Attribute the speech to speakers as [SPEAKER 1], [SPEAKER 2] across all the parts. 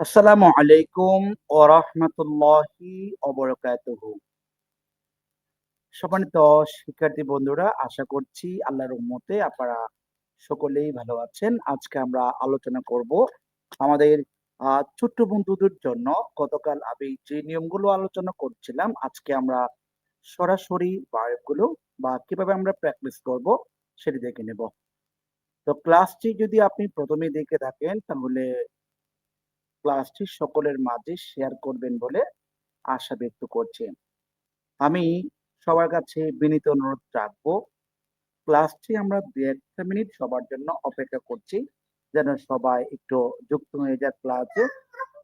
[SPEAKER 1] আসসালামু আলাইকুম ওয়া রাহমাতুল্লাহি ওয়া বারাকাতুহু। সম্মানিত শিক্ষার্থী বন্ধুরা, আশা করছি আল্লাহর রহমতে আপনারা সকলেই ভালো আছেন। আজকে আমরা আলোচনা করব আমাদের ছোট্ট বন্ধুদের জন্য। গতকাল আমি যে নিয়মগুলো আলোচনা করছিলাম, আজকে আমরা সরাসরি বায়োগুলো বা কিভাবে আমরা প্র্যাকটিস করব সেটি দেখে নেব। তো ক্লাসটি যদি আপনি ১ম এই দেখে থাকেন তাহলে ক্লাসটি সকলের মাঝে শেয়ার করবেন বলে আশা ব্যক্ত করছি। আমি সবার কাছে বিনীত অনুরোধ রাখবো, ক্লাসটি আমরা ২-১ মিনিট সবার জন্য অপেক্ষা করছি। যেন সবাই একটু যুক্ত হয়ে যাক ক্লাসে।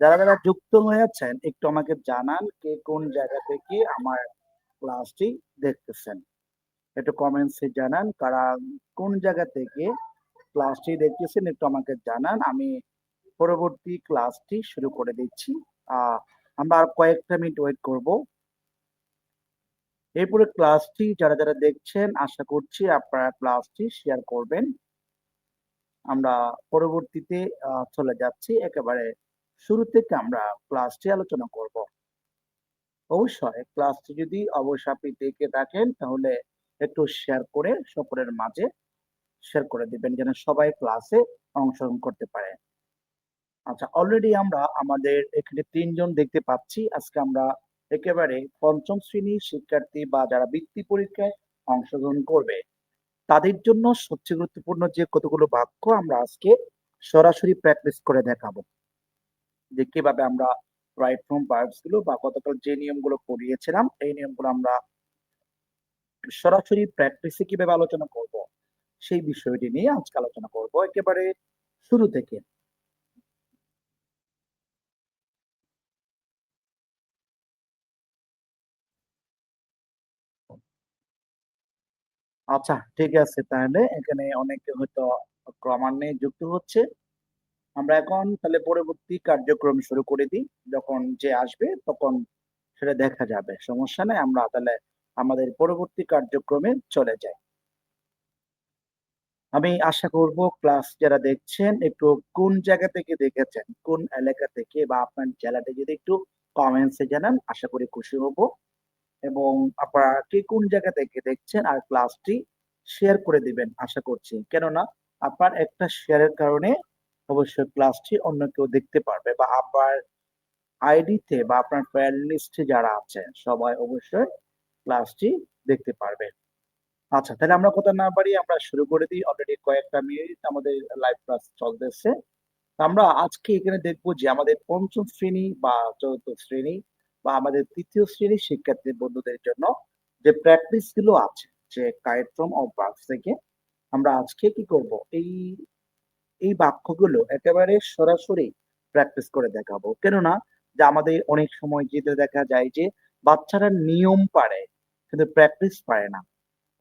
[SPEAKER 1] যারা যুক্ত হয়েছেন একটু আমাকে জানান কে কোন জায়গা থেকে আমার ক্লাসটি দেখতেছেন। একটু কমেন্টসে জানান কারা কোন জায়গা থেকে ক্লাসটি দেখতেছেন একটু আমাকে জানান। আমি পরবর্তী ক্লাসটি শুরু করে দিচ্ছি। আ আমরা আর কয়েকটা মিনিট ওয়েট করব। এরপরে ক্লাসটি যারা দেখছেন আশা করছি আপনারা ক্লাসটি শেয়ার করবেন। আমরা পরবর্তীতে চলে যাচ্ছি একেবারে শুরু থেকে আমরা ক্লাসটি আলোচনা করব। অবশ্যই ক্লাসটি যদি অবশ্যই আপনি দেখে থাকেন তাহলে একটু শেয়ার করে সকলের মাঝে শেয়ার করে দিবেন যেন সবাই ক্লাসে অংশগ্রহণ করতে পারে। আচ্ছা, অলরেডি আমরা আমাদের এখানে ৩ জন দেখতে পাচ্ছি। আজকে আমরা একেবারে ৫ম শ্রেণীর শিক্ষার্থী বা যারা বৃত্তি পরীক্ষায় অংশগ্রহণ করবে তাদের জন্য সবচেয়ে গুরুত্বপূর্ণ যে কতগুলো বাক্য আমরা আজকে সরাসরি প্র্যাকটিস করে দেখাবো। যে কিভাবে আমরা রাইট ফ্রম ভার্বস গুলো বা গতকাল যে নিয়মগুলো পড়িয়েছিলাম এই নিয়মগুলো আমরা সরাসরি প্র্যাকটিসে কিভাবে আলোচনা করব সেই বিষয়টি নিয়ে আজকে আলোচনা করব একেবারে শুরু থেকে। আচ্ছা, ঠিক আছে, তাহলে এখানে অনেকে হয়তো ক্রমান্বয়ে যুক্ত হচ্ছে। আমরা এখন তাহলে পরবর্তী কার্যক্রম শুরু করে দিই। যখন যে আসবে তখন সেটা দেখা যাবে। সমস্যা নাই। আমরা তাহলে আমাদের পরবর্তী কার্যক্রমে চলে যাই। আমি আশা করব ক্লাস যারা দেখছেন একটু কোন জায়গা থেকে দেখেছেন, কোন এলাকা থেকে বা আপনার জেলাটা যদি একটু কমেন্টস এ জানান আশা করি খুশি হব। এবং আপনারা কে কোন জায়গা থেকে দেখছেন আর ক্লাসটি শেয়ার করে দিবেন আশা করছি। কেননা আপনার একটা শেয়ারের কারণে অবশ্যই ক্লাসটি অন্য কেউ দেখতে পারবে বা আপনার আইডিতে বা আপনার ফ্রেন্ড লিস্টে যারা আছে সবাই অবশ্যই ক্লাসটি দেখতে পারবে। আচ্ছা, তাহলে আমরা কথা না বাড়িয়ে আমরা শুরু করে দিই। অলরেডি কয়েকটা মিনিট আমাদের লাইভ ক্লাস চলতেছে। আমরা আজকে এখানে দেখব যে আমাদের ৫ম শ্রেণী বা ৪র্থ শ্রেণী বা আমাদের ৩য় শ্রেণীর শিক্ষার্থী বন্ধুদের জন্য যে প্র্যাকটিস গুলো আছে যে কারেক্ট ফর্ম অফ ভার্বস থেকে আমরা আজকে কি করব? এই বাক্যগুলো একেবারে সরাসরি প্র্যাকটিস করে দেখাবো। কেননা যে আমাদের অনেক সময় যেটা দেখা যায় যে বাচ্চারা নিয়ম পারে কিন্তু প্র্যাকটিস পারে না।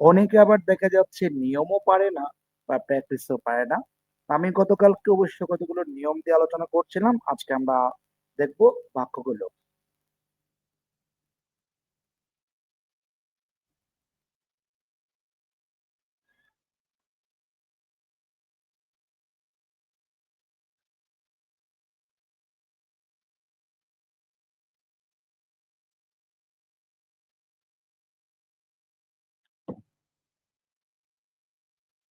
[SPEAKER 1] অনেকে আবার দেখা যাচ্ছে নিয়মও পারে না বা প্র্যাকটিসও পারে না। আমি গতকালকে অবশ্য কতগুলো নিয়ম দিয়ে আলোচনা করছিলাম। আজকে আমরা দেখব বাক্যগুলো।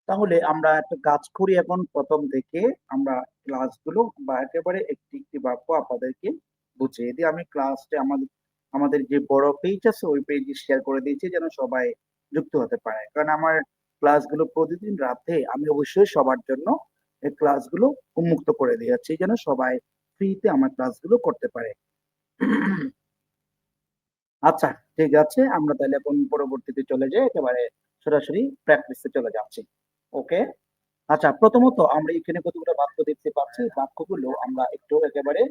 [SPEAKER 1] তাহলে আমরা একটা কাজ করি এখন ১ম থেকে আমরা ক্লাসগুলো বা একেবারে একটি বাক্য আপনাদেরকে বুঝিয়ে দিই। আমি ক্লাসটা আমাদের যে বড় পেজ আছে ওই পেজে শেয়ার করে দিয়েছি যেন সবাই যুক্ত হতে পারে। কারণ আমার ক্লাসগুলো প্রতিদিন রাতে আমি অবশ্যই সবার জন্য এই ক্লাসগুলো উন্মুক্ত করে দিয়েছি যেন সবাই ফ্রিতে আমার ক্লাসগুলো করতে পারে। আচ্ছা, ঠিক আছে। আমরা তাইলে এখন পরবর্তীতে চলে যাই। একেবারে সরাসরি প্র্যাকটিসে চলে যাচ্ছি। ওকে? আচ্ছা, প্রথমত আমরা এখানে কতগুলো বাক্য দেখতে পাচ্ছি। বাক্যগুলো আমরা একটু একেবারে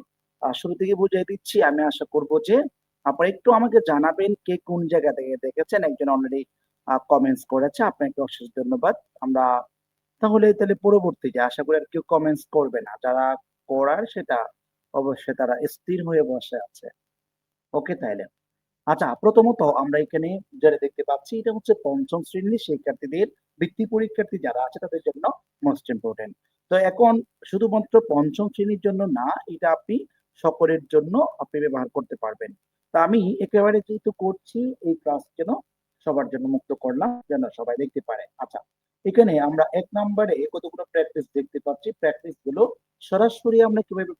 [SPEAKER 1] শুরু থেকে বুঝিয়ে দিচ্ছি। আমি আশা করব যে আপনারা একটু আমাকে জানাবেন কে কোন জায়গা থেকে দেখেছেন। একজন অলরেডি কমেন্টস করেছে। আপনাকে অশেষ ধন্যবাদ। আমরা তাহলে পরবর্তীতে আশা করি আর কেউ কমেন্টস করবে না। যারা করার সেটা অবশ্যই তারা স্থির হয়ে বসে আছে। ওকে তাইলে। আচ্ছা, প্রথমত আমরা এখানে যেটা দেখতে পাচ্ছি এটা হচ্ছে ৫ম শ্রেণীর শিক্ষার্থীদের বৃত্তি পরীক্ষার্থী যারা আছে তাদের জন্য মোস্ট ইম্পোর্টেন্ট। তো এখন শুধুমাত্র ৫ম শ্রেণীর জন্য না, এটা আপনি সকলের জন্য আপনি ব্যবহার করতে পারবেন। তা আমি একেবারে যেহেতু করছি এই ক্লাস যেন সবার জন্য মুক্ত করলাম যেন সবাই দেখতে পারে। আচ্ছা, এখানে আমরা ১ নম্বরে কতগুলো প্র্যাকটিস দেখতে পাচ্ছি। প্র্যাকটিস গুলো সরাসরি আমরা কিভাবে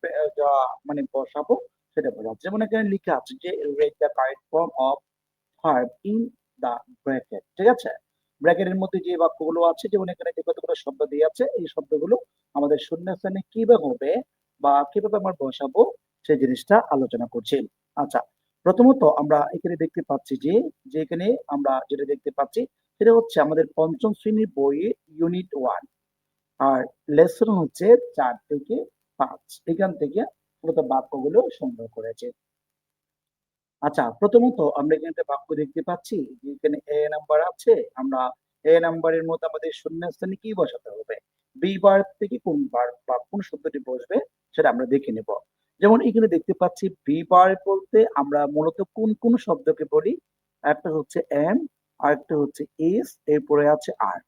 [SPEAKER 1] মানে বসাবো সেটা বোঝাচ্ছে। যেমন এখানে লিখা আছে যে read the correct form of verb in the bracket, ঠিক আছে? ব্র্যাকেটের মধ্যে যে বাক্যগুলো আছে যেমন এখানে যে কতগুলো শব্দ দিয়ে আছে এই শব্দগুলো আমাদের শূন্যস্থানে কিভাবে হবে বা কিভাবে আমরা বসাবো সেই জিনিসটা আলোচনা করছি। আচ্ছা, প্রথমত আমরা এখানে দেখতে পাচ্ছি যে এখানে আমরা যেটা দেখতে পাচ্ছি সেটা হচ্ছে আমাদের ৫ম শ্রেণীর বইয়ে ইউনিট 1 আর লেসন হচ্ছে ৪ থেকে ৫। এখান থেকে মূলত বাক্যগুলো সংগ্রহ করেছে। আচ্ছা, প্রথমত আমরা এখানে একটা বাক্য দেখতে পাচ্ছি যে এখানে এ নাম্বার আছে। আমরা এ নাম্বারের মধ্যে আমাদের শূন্যস্থানে কি বসাতে হবে? বি ভার্ব থেকে কোন ভার্ব বা কোন শব্দটি বসবে সেটা আমরা দেখে নেব। যেমন এখানে দেখতে পাচ্ছি বি ভার্ব বলতে আমরা মূলত কোন শব্দকে বলি? একটা হচ্ছে এম, আরেকটা হচ্ছে ইস, এরপরে আছে আর।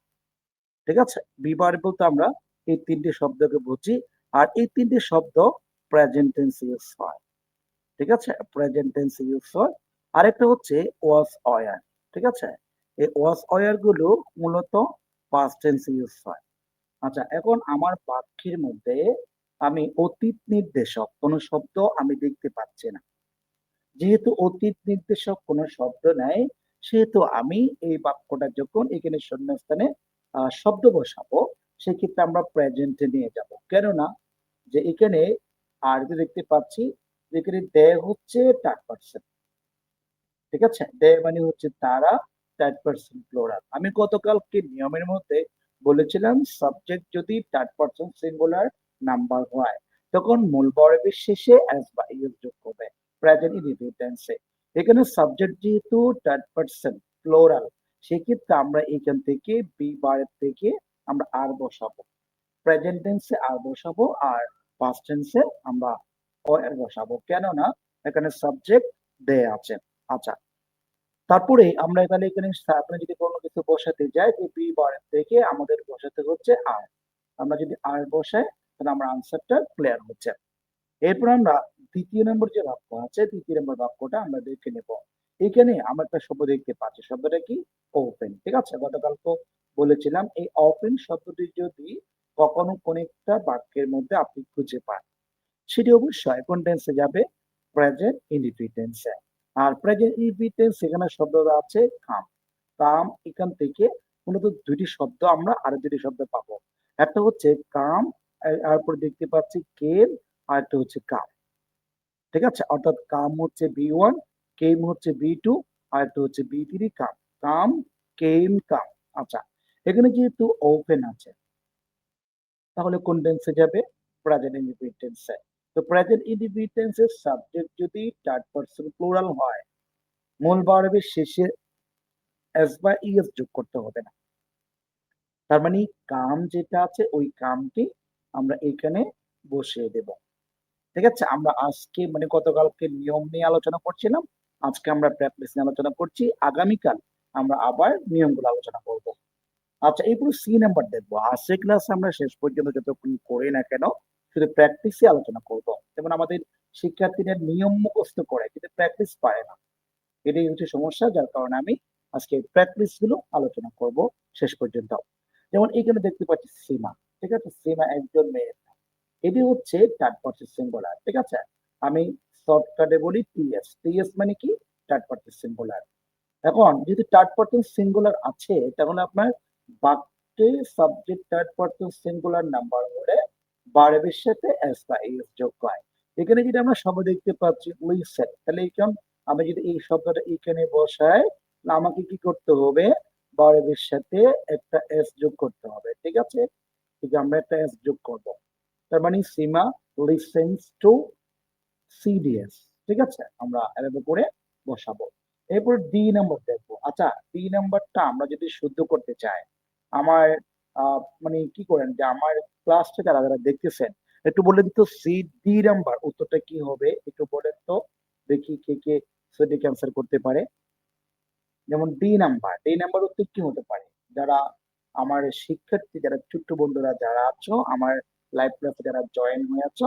[SPEAKER 1] ঠিক আছে? বি ভার্ব বলতে আমরা এই ৩ টে শব্দকে বুঝি। আর এই ৩ টে শব্দ প্রেজেন্ট টেন্স ইউজ হয়। ঠিক আছে? প্রেজেন্ট টেন্স ইউজ হয়। আরেকটা হচ্ছে ওয়াজ ওয়্যার। ঠিক আছে? এই ওয়াজ ওয়্যার গুলো মূলত পাস্ট টেন্স ইউজ হয়। আচ্ছা, এখন আমার বাক্যের মধ্যে আমি অতীত নির্দেশক কোন শব্দ আমি দেখতে পাচ্ছি না। যেহেতু অতীত নির্দেশক কোন শব্দ নাই, সেহেতু আমি এই বাক্যটা যখন এখানে শূন্যস্থানে শব্দ বসাবো, সেক্ষেত্রে আমরা প্রেজেন্ট এ নিয়ে যাব। কেননা যে এখানে আর যে দেখতে পাচ্ছি যে এখানে দে হচ্ছে 3rd পারসন। ঠিক আছে? দে মানে হচ্ছে তারা, 3rd পারসন প্লুরাল। আমি গতকালকে নিয়মের মধ্যে বলেছিলাম সাবজেক্ট যদি 3rd পারসন সিঙ্গুলার নাম্বার হয়, তখন মূল ভার্বের শেষে এস বা ইএস যোগ করবে প্রেজেন্ট ইনডিফিনিট টেন্সে। এখানে সাবজেক্ট যেহেতু 3rd পারসন প্লুরাল, সেক্ষেত্রে আমরা এখান থেকে বি ভার্ব থেকে আমরা আর বসাবো। প্রেজেন্ট টেন্সে আর বসাবো আর পাস্ট টেন্সে আমরা ওয়্যার বসাবো। কেননা এখানে সাবজেক্ট দে আছে। আচ্ছা, তারপরে আমরা তাহলে এখানে আপনি যদি কোনো কিছু বসাতে যাই যে বি ভার্ব থেকে আমাদের বসাতে হচ্ছে আর। আমরা যদি আর বসাই তাহলে আমার আনসারটা ক্লিয়ার হচ্ছে। এরপর আমরা ২য় নম্বর যে বাক্য আছে, ২য় নম্বর বাক্যটা আমরা দেখে নেব। এখানে আমরা একটা শব্দ দেখতে পাচ্ছি। শব্দটা কি? ওপেন। ঠিক আছে? গতকালকেও বলেছিলাম এই ওপেন শব্দটি যদি কখনো কোনো একটা বাক্যের মধ্যে আপনি খুঁজে পান, সেটি অবশ্যই কোন টেন্সে যাবে? প্রেজেন্ট ইনডিফিনিট টেন্সে। আর প্রেজেন্ট ইনডিফিনিট টেন্স সেখানে শব্দটা আছে কাম। কাম এখান থেকে মূলত ২ টি শব্দ আমরা আরো ২ টি শব্দ পাবো। একটা হচ্ছে কাম, তারপর দেখতে পাচ্ছি কেম, আরেকটা হচ্ছে কাম। ঠিক আছে? অর্থাৎ কাম হচ্ছে বি1, কেম হচ্ছে বি2, আরেকটা হচ্ছে বি3 কাম। কাম, কেম, কাম। আচ্ছা, এখানে যেহেতু ওপেন আছে তাহলে কোন টেন্সে যাবে? প্রেজেন্ট ইনডিফিনিট টেন্সে। তো প্রেজেন্ট ইনডিফিনিট টেন্সের সাবজেক্ট যদি 3rd পারসন প্লুরাল হয়, মূল ভার্বের শেষে এস বা ইএস যোগ করতে হবে না। তার মানে কাম যেটা আছে ওই কামটি আমরা এখানে বসিয়ে দেব। ঠিক আছে? আমরা আজকে মানে গতকালকে নিয়ম নিয়ে আলোচনা করছিলাম। আজকে আমরা প্র্যাকটিস নিয়ে আলোচনা করছি। আগামীকাল আমরা আবার নিয়মগুলো আলোচনা করব। আচ্ছা, এরপর সি নাম্বার দেখবো। আজকের ক্লাস আমরা শেষ পর্যন্ত যতক্ষণ করি না কেন শুধু প্র্যাকটিসই আলোচনা করব। যেমন আমাদের শিক্ষার্থীরা নিয়ম মুখস্থ করে কিন্তু প্র্যাকটিস পারে না। এটাই হচ্ছে সমস্যা, যার কারণে আমি আজকে প্র্যাকটিস গুলো আলোচনা করব শেষ পর্যন্ত। যেমন এখানে দেখতে পাচ্ছি সীমা। ঠিক আছে? সীমা একজন মেয়ে। এটি হচ্ছে 3rd পারসন সিঙ্গুলার। ঠিক আছে? আমি শর্টকাটে বলি টিএস। টিএস মানে কি? 3rd person singular. এখন যেহেতু 3rd পারসন সিঙ্গুলার আছে তাহলে আপনার বাক্যে subject 3rd person singular number হলে ভার্বের সাথে এস বা এস যোগ হয়। এখানে যদি আমরা শব্দ দেখতে পাচ্ছি উই সেড, তাহলে এখন আমি যদি এই শব্দটা এখানে বসাই তাহলে আমাকে কি করতে হবে? ভার্বের সাথে একটা এস যোগ করতে হবে। ঠিক আছে? ঠিক আছে, আমরা একটা এস যোগ করব। তার মানে সীমা লিসেন্স টু সিডিএস। ঠিক আছে? আমরা এভাবে করে বসাবো। এরপর ডি নাম্বার দেখবো। আচ্ছা, ডি নাম্বারটা আমরা যদি শুদ্ধ করতে চাই, আমার মানে কি করেন যে আমার ক্লাসটা যারা দেখতেছেন একটু বলেন তো সি ডি নাম্বার উত্তরটা কি হবে? একটু বলেন তো দেখি কে সঠিক অ্যান্সার করতে পারে। যেমন ডি নাম্বার উত্তর কি হতে পারে? যারা আমার শিক্ষার্থী যারা ছোট্ট বন্ধুরা যারা আছো, আমার লাইভ ক্লাসে যারা জয়েন হয়ে আছো,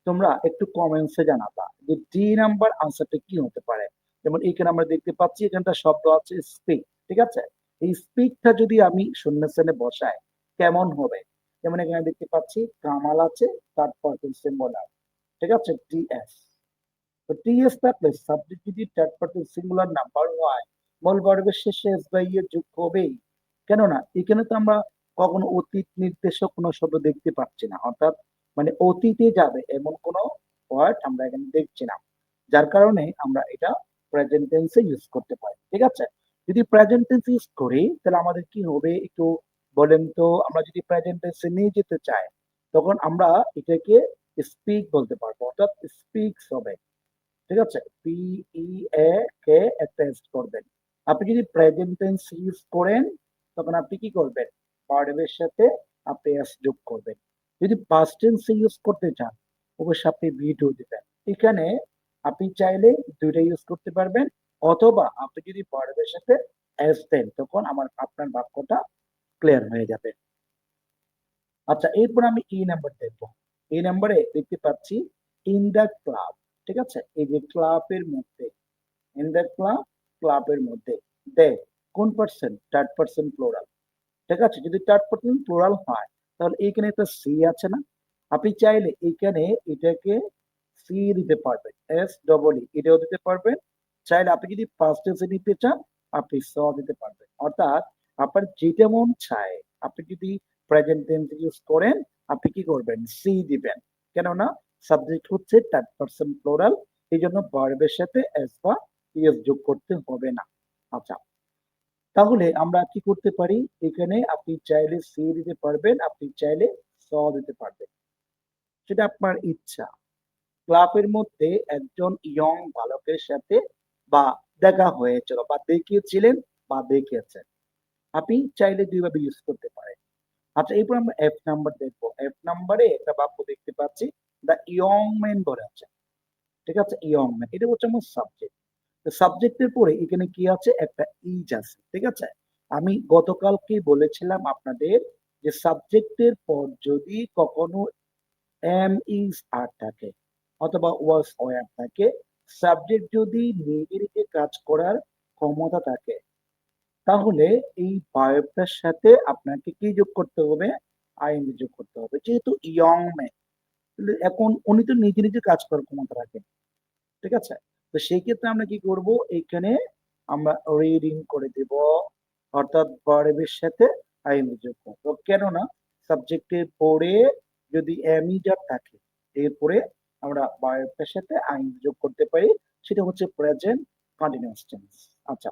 [SPEAKER 1] তোমরা একটু কমেন্টসে জানাবা যে ডি নাম্বার আনসারটা কি হতে পারে। যেমন এখানে আমরা দেখতে পাচ্ছি এখানটা শব্দ আছে স্পিক, ঠিক আছে? এই স্পিকটা যদি আমি শূন্যস্থানে বসাই কেমন হবে? যেমন এখানে দেখতে পাচ্ছি কামাল আছে, থার্ড পারসন সিঙ্গুলার, ঠিক আছে? টিএস। তো টিএস থাকলে সাবজেক্ট যদি থার্ড পারসন সিঙ্গুলার নাম্বার হয়, মূল বর্গের শেষে এস বা ইয়ে যোগ হবেই। কেননা এখানে তো আমরা কখনো অতীত নির্দেশক কোনো শব্দ দেখতে পাচ্ছি না, অর্থাৎ মানে অতীতে যাবে এমন কোনো ওয়ার্ড আমরা এখানে দেখছি না, যার কারণে আমরা এটা প্রেজেন্ট টেন্সে ইউজ করতে পারি, ঠিক আছে? যদি প্রেজেন্ট টেন্স ইউজ করি তাহলে আমাদের কি হবে একটু বলেন তো। আমরা যদি প্রেজেন্ট টেন্সে নিয়ে যেতে চাই তখন আমরা এটাকে স্পিক বলতে পারবো, অর্থাৎ স্পিক্স হবে, ঠিক আছে? পি ই এ কে একটা এস করবেন। আপনি যদি প্রেজেন্ট টেন্স ইউজ করেন তখন আপনি কি করবেন? ভার্বের সাথে আপনি এস যোগ করবেন। যদি পাস্ট টেন্স ইউজ করতে চান অবশ্যই আপনি বি টু দিবেন। এখানে আপনি চাইলে দুইটা ইউজ করতে পারবেন, অথবা আপনি যদি ভার্বের সাথে এস দেন তখন আপনার বাক্যটা ক্লিয়ার হয়ে যাবে। আচ্ছা, এরপর আমি ই নাম্বার দেখবো। এই নাম্বারে দেখতে পাচ্ছি ইন দ্য ক্লাব, ঠিক আছে? এই যে ক্লাবের মধ্যে, ইন দ্য ক্লাব, ক্লাবের মধ্যে, দে কোন পার্সন? থার্ড পার্সন প্লুরাল, ঠিক আছে? যদি থার্ড পার্সন প্লুরাল হয় তাহলে এইখানে একটা সি আছে না, আপনি চাইলে এইখানে এটাকে সি দিতে পারবেন, এস ডবল ই এটাও দিতে পারবেন। চাইলে আপনি যদি ফার্স্ট টেন্সে নিতে চান আপনি স দিতে পারবেন, অর্থাৎ আপনার যেটা মন চায়। আপনি যদি প্রেজেন্ট টেন্স ইউজ করেন আপনি কি করবেন? সি দিবেন। কেননা সাবজেক্ট হচ্ছে থার্ড পার্সন প্লুরাল, এই জন্য ভার্বের সাথে এস বা ইএস যোগ করতে হবে না। আচ্ছা, তাহলে আমরা কি করতে পারি? এখানে আপনি চাইলে সি দিতে পারবেন, আপনি চাইলে স দিতে পারবেন, সেটা আপনার ইচ্ছা। ক্লাবের মধ্যে একজন ইয়ং বালকের সাথে বা দেখা হয়েছিল বা দেখিয়েছিলেন বা দেখিয়েছেন, আপনি চাইলে দুইভাবে ইউজ করতে পারেন। আচ্ছা, এরপর আমরা এফ নাম্বার দেখবো। এফ নাম্বারে একটা বাক্য দেখতে পাচ্ছি দ্য ইয়ং ম্যান বলে আছে, ঠিক আছে? ইয়ং ম্যান এটা হচ্ছে আমার সাবজেক্ট। সাবজেক্টের পরে এখানে কি আছে? একটা ইজ আছে, ঠিক আছে? আমি গতকালকে বলেছিলাম আপনাদের যে সাবজেক্টের পর যদি কখনো এম ইজ আর থাকে অথবা ওয়াজ ওয়ার থাকে, সাবজেক্ট যদি নিজে নিজে কাজ করার ক্ষমতা থাকে, তাহলে এই ভার্বটার সাথে আপনাকে কি যোগ করতে হবে? আইএনজি যোগ করতে হবে। যেহেতু ইয়ং ম্যান, এখন উনি তো নিজে নিজে কাজ করার ক্ষমতা রাখেন, ঠিক আছে? তো সেই ক্ষেত্রে আমরা কি করব? এইখানে আমরা রিডিং করে দেব, অর্থাৎ ভার্বের সাথে আইএনজি যোগ করব। কেননা সাবজেক্টের পরে যদি এমিজার থাকে এরপরে আমরা ভার্বটার সাথে আইএনজি যোগ করতে পারি, সেটা হচ্ছে প্রেজেন্ট কন্টিনিউয়াস টেন্স। আচ্ছা,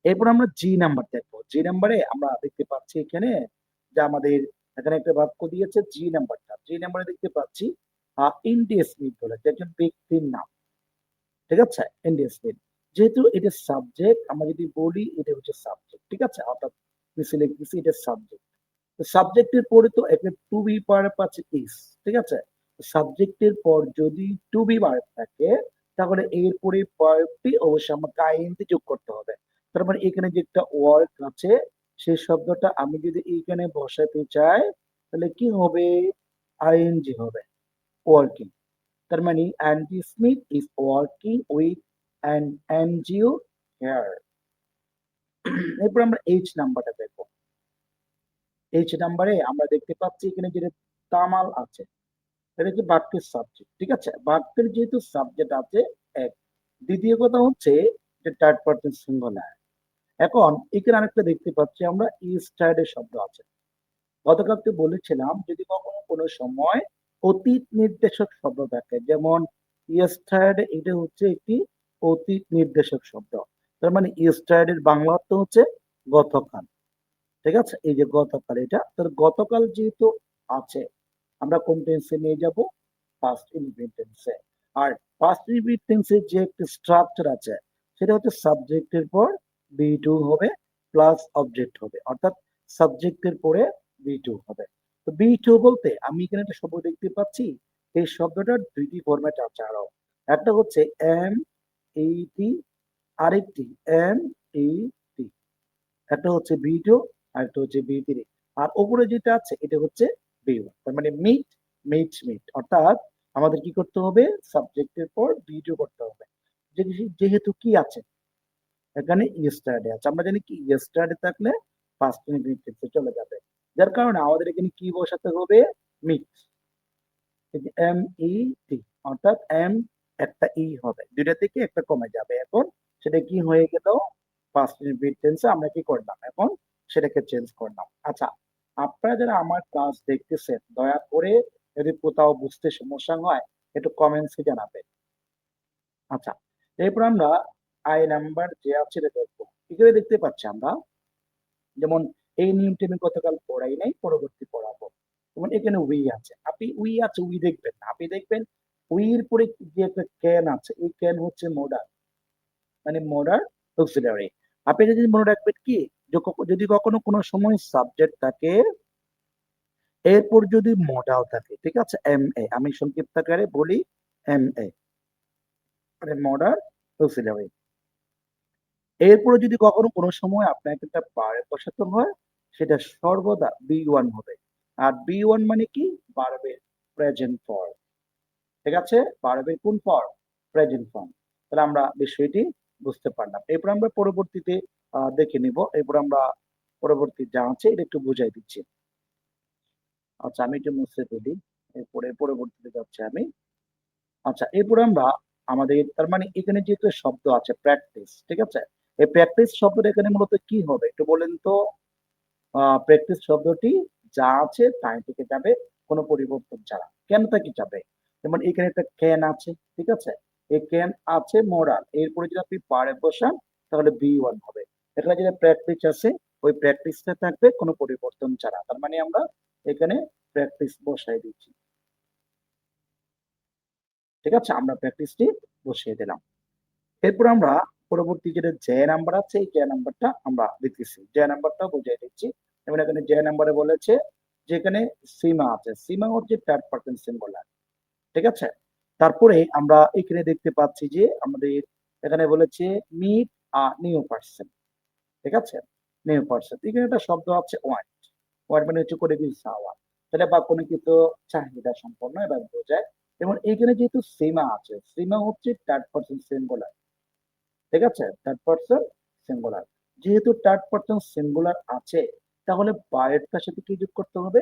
[SPEAKER 1] এরপর আমরা জি নাম্বার দেখবো। জি নাম্বারে আমরা দেখতে পাচ্ছি এখানে যে আমাদের এখানে একটা বাক্য দিয়েছে জি নাম্বারটা। জি নাম্বারে দেখতে পাচ্ছি ইনডিফিনিট বলে যে একজন ব্যক্তির নাম, ঠিক আছে? ইনডিফিনিট, যেহেতু এটা সাবজেক্ট আমরা যদি বলি এটা হচ্ছে সাবজেক্ট, ঠিক আছে? অর্থাৎ লিখতেছি এটা সাবজেক্ট। তো সাবজেক্টের পরে তো একটা টু বি ভার্ব আছে ইস, ঠিক আছে? সাবজেক্টের পর যদি টু বি ভার্ব থাকে তাহলে এরপরে ভার্বটি অবশ্যই আমাকে আইএনজি যোগ করতে হবে। তার মানে এখানে যে একটা ওয়ার্ক আছে সেই শব্দটা আমি যদি এইখানে বসাতে চাই তাহলে কি হবে? আইএনজি হবে, ওয়ার্কিং। তার মানে Andy Smith is working with an NGO here. এরপর আমরা এইচ নাম্বারটা দেখবো। এইচ নাম্বারে আমরা দেখতে পাচ্ছি এখানে যেটা তামাল আছে, এটা হচ্ছে বাক্যের সাবজেক্ট, ঠিক আছে? বাক্যের যেহেতু সাবজেক্ট আছে এক, দ্বিতীয় কথা হচ্ছে যে থার্ড পারসন সিঙ্গুলার। এখন এখানে আরেকটা দেখতে পাচ্ছি আমরা ইস্টার্ড এর শব্দ আছে। গতকালকে বলেছিলাম যদি কখনো কোনো সময় অতীত নির্দেশক শব্দ থাকে, যেমন ইয়েস্টারডে, এটা হচ্ছে একটি অতীত নির্দেশক শব্দ। তার মানে ইয়েস্টারডে এর বাংলা অর্থ হচ্ছে গতকাল, ঠিক আছে? এই যে গতকাল, এটা তোর গতকাল যেহেতু আছে আমরা কোন টেন্সে নিয়ে যাব? পাস্ট ইনডিফিনিট টেন্সে। আর পাস্ট ইনডিফিনিট টেন্সের যে একটা স্ট্রাকচার আছে সেটা হচ্ছে সাবজেক্টের পর বি টু হবে প্লাস অবজেক্ট হবে, অর্থাৎ সাবজেক্টের পরে বি টু হবে। তো বি টু বলতে আমি এখানে একটা শব্দ দেখতে পাচ্ছি, এই শব্দটার দুইটি ফরম্যাট আছে আরো। একটা হচ্ছে এম এই টি, আরেকটি এম এই টি। একটা হচ্ছে বি টু আর একটা হচ্ছে বি থ্রি, আর উপরে যেটা আছে এটা হচ্ছে বি ওয়ান। তার মানে মিট, মিট অর্থাৎ আমাদের কি করতে হবে, সাবজেক্টের পর ভিডিও করতে হবে। যেহেতু কি আছে এখানে ইয়েস্টারডে আছে, আমরা জানি কি ইয়েস্টারডে থাকলে পাস্ট ইনফিনিটিভে চলে যাবে, যার কারণে আমাদের এখানে কি বসাতে হবে, মিট, এম ই টি, অর্থাৎ এম একটা ই হবে, দুইটা থেকে একটা কমে যাবে। এখন সেটা কি হয়ে গেল, পাস্ট ইনফিনিটিভ টেন্সে আমরা কি করলাম, এখন সেটাকে চেঞ্জ করলাম। আচ্ছা, আপনারা যারা আমার ক্লাস দেখতেছেন দয়া করে যদি কোথাও বুঝতে সমস্যা হয় একটু কমেন্টসে জানাবেন। আচ্ছা, এরপর আমরা আই নাম্বার যে আছে এটা দেখবো। এখানে দেখতে পাচ্ছি আমরা, যেমন এই নিয়মটি আমি গতকাল পড়াই নাই, পরবর্তী পড়াবো। যেমন এখানে উই আছে, আপনি উই আছে উই দেখবেন না, আপনি দেখবেন উইর পরে যে একটা ক্যান আছে, এই ক্যান হচ্ছে মোডাল, মানে মোডাল অক্সিলারি। আপনি যদি মনে রাখবেন কি, যদি কখনো কোনো সময় সাবজেক্ট থাকে এরপর যদি মোডাল থাকে, ঠিক আছে, এম এ, আমি সংক্ষিপ্ত আকারে বলি এম এ, মানে মোডাল অক্সিলারি। এরপরে যদি কখনো কোনো সময় আপনাকে একটা ভার্ব বসাতে হয়, সেটা সর্বদা বি ওয়ান হবে। আর বি ওয়ান মানে কি, ভার্বের প্রেজেন্ট ফর্ম, ঠিক আছে, ভার্বের কোন ফর্ম, প্রেজেন্ট ফর্ম। তাহলে আমরা বিষয়টি বুঝতে পারলাম। এরপর আমরা পরবর্তীতে দেখে নিব। এরপর আমরা পরবর্তী যা আছে এটা একটু বুঝাই দিচ্ছি। আচ্ছা, আমি একটু মুছে ফেলি, এরপরে পরবর্তীতে যাচ্ছি আমি। আচ্ছা, এরপরে আমরা আমাদের, তার মানে এখানে যেহেতু শব্দ আছে প্র্যাকটিস, ঠিক আছে, এই প্র্যাকটিস শব্দটা এখানে মূলত কি হবে একটু বলেন তো। প্র্যাকটিস শব্দটি যা আছে তাই থেকে যাবে, কোনো পরিবর্তন ছাড়া। কেন থেকে যাবে, যেমন এখানে একটা ক্যান আছে, ঠিক আছে, এই ক্যান আছে মোরাল, এরপরে যদি আপনি পারে বসান তাহলে বি ওয়ান হবে। এখানে যেটা প্র্যাকটিস আছে ওই প্র্যাকটিসটা থাকবে কোনো পরিবর্তন ছাড়া, তার মানে আমরা এখানে প্র্যাকটিস বসাই দিচ্ছি, ঠিক আছে, আমরা প্র্যাকটিসটি বসিয়ে দিলাম। এরপর আমরা পরবর্তী যেটা যে নাম্বার আছে এই যে নাম্বারটা আমরা লিখতেছি, যে নাম্বারটা বুঝিয়ে দিচ্ছি। যেমন এখানে যে নাম্বারে বলেছে যেখানে সীমা আছে, সীমা হচ্ছে থার্ড পারসন সিঙ্গুলার, ঠিক আছে। তারপরে আমরা এখানে দেখতে পাচ্ছি যে আমাদের এখানে বলেছে মিট আ নিউ পারসন, ঠিক আছে, নিউ পারসন। এখানে একটা শব্দ আছে ওয়ান্ট, ওয়ান্ট মানে হচ্ছে করে দিন চাওয়া, সেটা বা কোনো কিছু চাহিদা সম্পন্ন এবার বোঝায়। যেমন এখানে যেহেতু সীমা আছে, সীমা হচ্ছে থার্ড পারসন সিঙ্গুলার, ঠিক আছে, থার্ড পারসন সিঙ্গুলার। যেহেতু থার্ড পারসন সিঙ্গুলার আছে তাহলে বায়েরটার সাথে কি যোগ করতে হবে,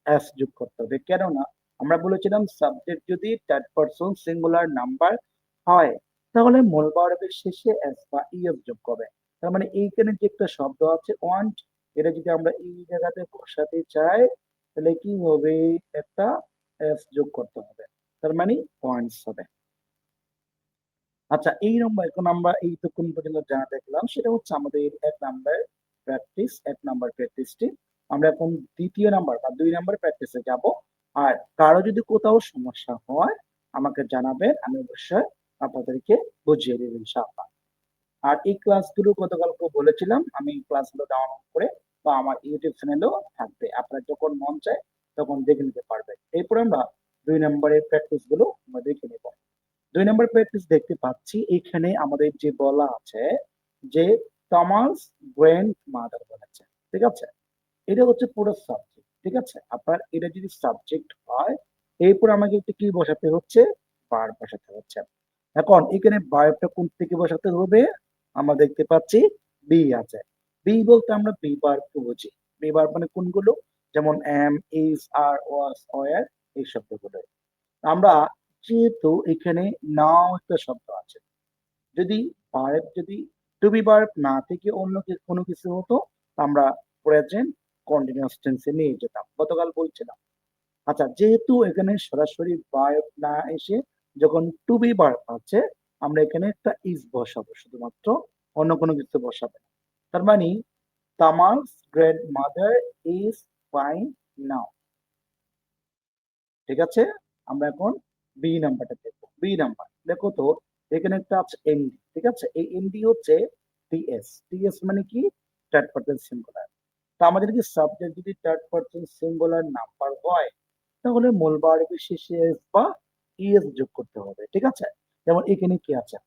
[SPEAKER 1] এস যোগ করতে হবে। কেননা আমরা বলেছিলাম সাবজেক্ট যদি থার্ড পারসন সিঙ্গুলার নাম্বার হয় তাহলে মূল ভার্বের শেষে এস বা ইএস যোগ হবে। তার মানে এইখানে যে একটা শব্দ আছে ওয়ান্ট, এটা যদি আমরা এই জায়গাতে বসাতে চাই তাহলে কি হবে, একটা এস যোগ করতে হবে, তার মানে পয়েন্টস হবে। আচ্ছা, এই নম্বর এখন আমরা এইটুকুন পর্যন্ত যা দেখলাম সেটা হচ্ছে আমাদের এক নাম্বার প্র্যাকটিসটি। আমরা এখন দ্বিতীয় নাম্বার বা 2 নাম্বার প্র্যাকটিসে যাব। আর কারো যদি কোথাও সমস্যা হয় আমাকে জানাবেন, আমি অবশ্যই আপনাদেরকে বুঝিয়ে দেব ইনশাআল্লাহ। আর এই ক্লাসগুলো গতকালকে বলেছিলাম আমি ক্লাসগুলো ডাউনলোড করে বা আমার ইউটিউব চ্যানেলেও থাকবে, আপনার যখন মন চায় তখন দেখে নিতে পারবেন। এরপর আমরা 2 নম্বরের প্র্যাকটিস গুলো আমরা দেখে নেব। 2 নম্বর প্র্যাকটিস দেখতে পাচ্ছি এখানে আমাদের যে বলা আছে যে টমাস গ্র্যান্ড মাদার বলেছে, ঠিক আছে, এটা হচ্ছে পুরো সাবজেক্ট, ঠিক আছে। আপনার এটা যদি সাবজেক্ট হয় এরপর আমাকে একটু কি বসাতে হচ্ছে, ভার্ব বসাতে হচ্ছে। এখন এখানে ভার্বটা কোন থেকে বসাতে হবে, আমরা দেখতে পাচ্ছি বি আছে, বি বলতে আমরা বি ভার্ব বুঝি। বি ভার্ব মানে কোনগুলো, যেমন am, is, are, was, were, এই শব্দগুলো। আমরা যেহেতু এখানে নাও একটা শব্দ আছে, যদি ভার্ব যদি টু বি ভার্ব না থেকে অন্য কোনো কিছু হতো আমরা প্রেজেন্ট কন্টিনিউয়াস টেন্সে নিয়ে যেতাম, গতকাল বলছিলাম। আচ্ছা, যেহেতু এখানে সরাসরি ভার্ব না এসে যখন টু বি ভার্ব আছে আমরা এখানে একটা ইজ বসাবো শুধুমাত্র, অন্য কোনো কিছু বসাবো না। তার মানে Thomas grandmother is fine now, ঠিক আছে। আমরা এখন বি নাম্বারটা দেখবো। বি নাম্বার দেখো তো, এখানে একটা আছে এমডি, ঠিক আছে, এই এমডি হচ্ছে টিএস, টিএস মানে কি, থার্ড পারসন সিঙ্গুলার। তো আমাদের কি সাবজেক্ট যদি থার্ড পারসন সিঙ্গুলার নাম্বার হয় তাহলে মূল ভার্বের শেষে এস বা ইএস যোগ করতে হবে, ঠিক আছে। যেমন এখানে কি আছে,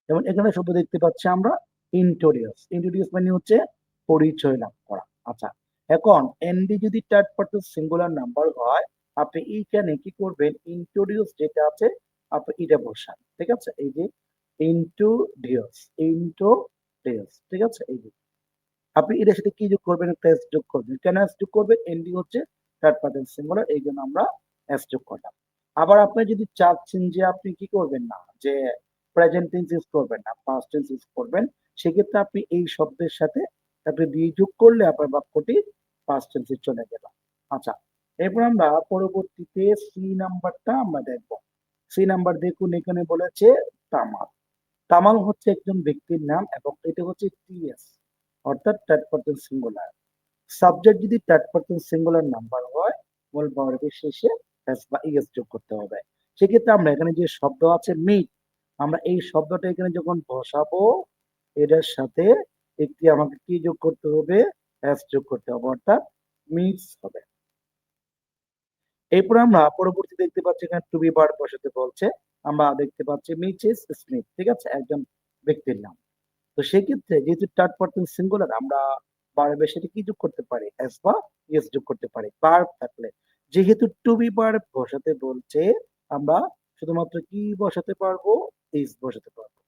[SPEAKER 1] যেমন এখানে শব্দ দেখতে পাচ্ছি আমরা ইন্ট্রোডিউস, ইন্ট্রোডিউস মানে হচ্ছে পরিচয় লাভ করা। আচ্ছা, এখন এনডি যদি থার্ড পারসন সিঙ্গুলার নাম্বার হয় আপনি এইখানে কি করবেন, ইন্ট্রোডিউস যেটা আছে আপনি এটা বসান, ঠিক আছে? এই যে ইন্ট্রোডিউস, ইন্ট্রোডিউস, ঠিক আছে? এই যে আপনি এটার সাথে কি যোগ করবেন, একটা এস যোগ করবেন। কেন এস যোগ করবেন? এন্ডিং হচ্ছে থার্ড পারসন সিঙ্গুলার, এই জন্য আমরা এস যোগ করলাম। আবার আপনি যদি চাচ্ছেন যে আপনি কি করবেন না, যে প্রেজেন্ট টেন্স ইউজ করবেন না, পাস্ট টেন্স ইউজ করবেন, সেক্ষেত্রে আপনি এই শব্দের সাথে আপনি দিয়ে যোগ করলে আপনার বাক্যটি পাস্ট টেন্সে চলে গেল। আচ্ছা, এরপর আমরা পরবর্তীতে সি নাম্বারটা আমরা দেখব। সি নাম্বার দেখুন, এখানে বলেছে তামাল। তামাল হচ্ছে একজন ব্যক্তির নাম এবং এটা হচ্ছে টিএস, অর্থাৎ থার্ড পারসন সিঙ্গুলার। সাবজেক্ট যদি থার্ড পারসন সিঙ্গুলার নাম্বার হয়, মূল ভার্বের শেষে এস বা ইএস যোগ করতে হবে। সেক্ষেত্রে আমরা এখানে যে শব্দ আছে মিট, আমরা এই শব্দটা এখানে যখন বসাবো, এটার সাথে একটি আমাকে কি যোগ করতে হবে, এস যোগ করতে হবে, অর্থাৎ মিটস হবে। এরপর আমরা পরবর্তী দেখতে পাচ্ছি এখানে টু বি ভার্ব বসাতে বলছে। আমরা দেখতে পাচ্ছি মিচেস স্মিথ, ঠিক আছে, একজন ব্যক্তির নাম। তো সেক্ষেত্রে যেহেতু থার্ড পারসন সিঙ্গুলার, আমরা ভার্বের সাথে কি যোগ করতে পারি, এস বা ইএস যোগ করতে পারি ভার্ব থাকলে। যেহেতু টু বি ভার্ব বসাতে বলছে, আমরা শুধুমাত্র কি বসাতে পারবো, ইজ বসাতে পারবো।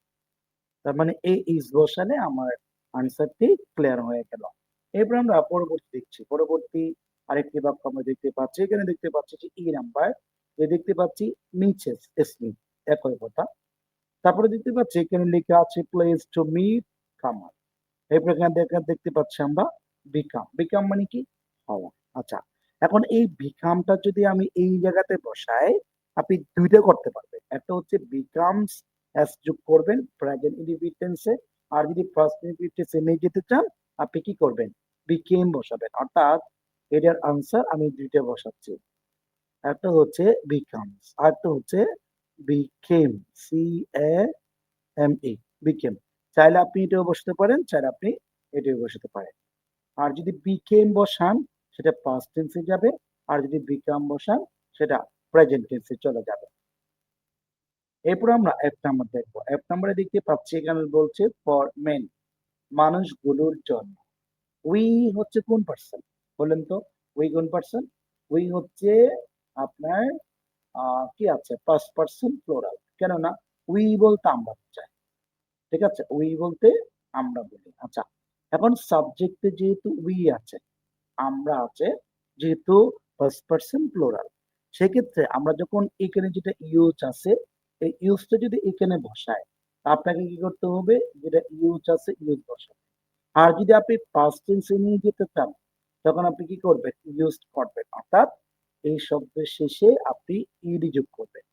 [SPEAKER 1] তার মানে এই ইজ বসালে আমার আনসারটি ক্লিয়ার হয়ে গেল। এরপর আমরা পরবর্তী দেখছি, পরবর্তী আরেকটি বাক্য আমরা দেখতে পাচ্ছি, এখানে দেখতে পাচ্ছি যে ই নাম্বার, যে দেখতে পাচ্ছি মিচেস স্মিথ, একই কথা। তারপরে দেখতে পাচ্ছি এখানে লেখা আছে প্লেস টু মিট কামাল। এই প্রকার দেখতে পাচ্ছি আমরা বিকাম। বিকাম মানে কি, হওয়া। আচ্ছা, এখন এই বিকামটা যদি আমি এই জায়গাতে বসাই, আপনি দুইটা করতে পারবেন। একটা হচ্ছে বিকামস এস যোগ করবেন প্রেজেন্ট ইনডিফিনিট টেন্সে, আর যদি ফার্স্ট ইনডিফিনিট টেন্সে নিয়ে যেতে চান, আপনি কি করবেন, বিকেম বসাবেন। অর্থাৎ এটার আনসার আমি দুইটা বসাচ্ছি, একটা হচ্ছে বিকামস, আর একটা হচ্ছে became, C A M E, became. চাইলে আপনি এটাও বসাতে পারেন, চাইলে আপনি এটাও বসাতে পারেন। আর যদি বিকেম বসান, সেটা পাস্ট টেন্সে যাবে, আর যদি বিকাম বসান, সেটা প্রেজেন্ট টেন্সে চলে যাবে। এরপর আমরা এফ নাম্বার দেখবো। এফ নাম্বারে দেখতে পাচ্ছি এখানে বলছে ফর মেন, মানুষগুলোর জন্য। উই হচ্ছে কোন পার্সন বলেন তো, উই কোন পার্সন? উই হচ্ছে আপনার কি আছে, ফার্স্ট পার্সন প্লুরাল। কেননা উই বলতে আমরা বোঝাই, ঠিক আছে, উই বলতে আমরা বলি। আচ্ছা, এখন সাবজেক্টে যেহেতু উই আছে, আমরা আছে, যেহেতু ফার্স্ট পারসন প্লুরাল, সেক্ষেত্রে আমরা যখন এখানে যেটা ইউজ আছে, এই ইউজটা যদি এখানে বসায়, আপনাকে কি করতে হবে, যেটা ইউজ আছে ইউজ বসাবে। আর যদি আপনি পাস্ট টেন্সে নিয়ে যেতে চান, তখন আপনি কি করবেন, ইউজ করবেন, অর্থাৎ এই শব্দের শেষে আপনি ইডি যোগ করবেন।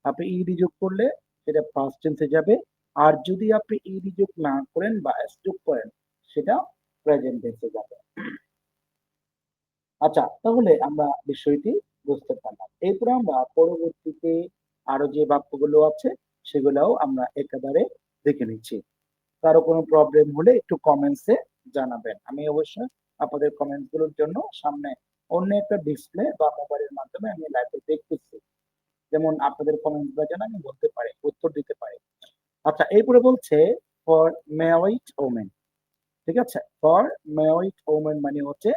[SPEAKER 1] আপনি ইডি যোগ করলে সেটা পাস্ট টেন্সে যাবে। আর যদি আপনি ইডি যোগ না করেন বা এস যোগ করেন, সেটা প্রেজেন্ট টেন্সে যাবে। আচ্ছা, তাহলে আমরা বিষয়টি বুঝতে পারলাম। এরপর আমরা পরবর্তীতে আরো যে বাক্যগুলো আছে, সেগুলোও আমরা একেবারে দেখে নিচ্ছি। কারো কোনো প্রবলেম হলে একটু কমেন্টসে জানাবেন। আমি অবশ্যই আপনাদের কমেন্টস গুলোর জন্য সামনে অন্য একটা ডিসপ্লে বা মোবাইলের মাধ্যমে আমি লাইভে দেখতেছি, যেমন আপনাদের কমেন্টস গুলো যেন আমি বলতে পারি, উত্তর দিতে পারি। আচ্ছা, এরপরে বলছে ফর ম্যারিড ওমেন, ঠিক আছে, ফর ম্যারিড ওমেন মানে হচ্ছে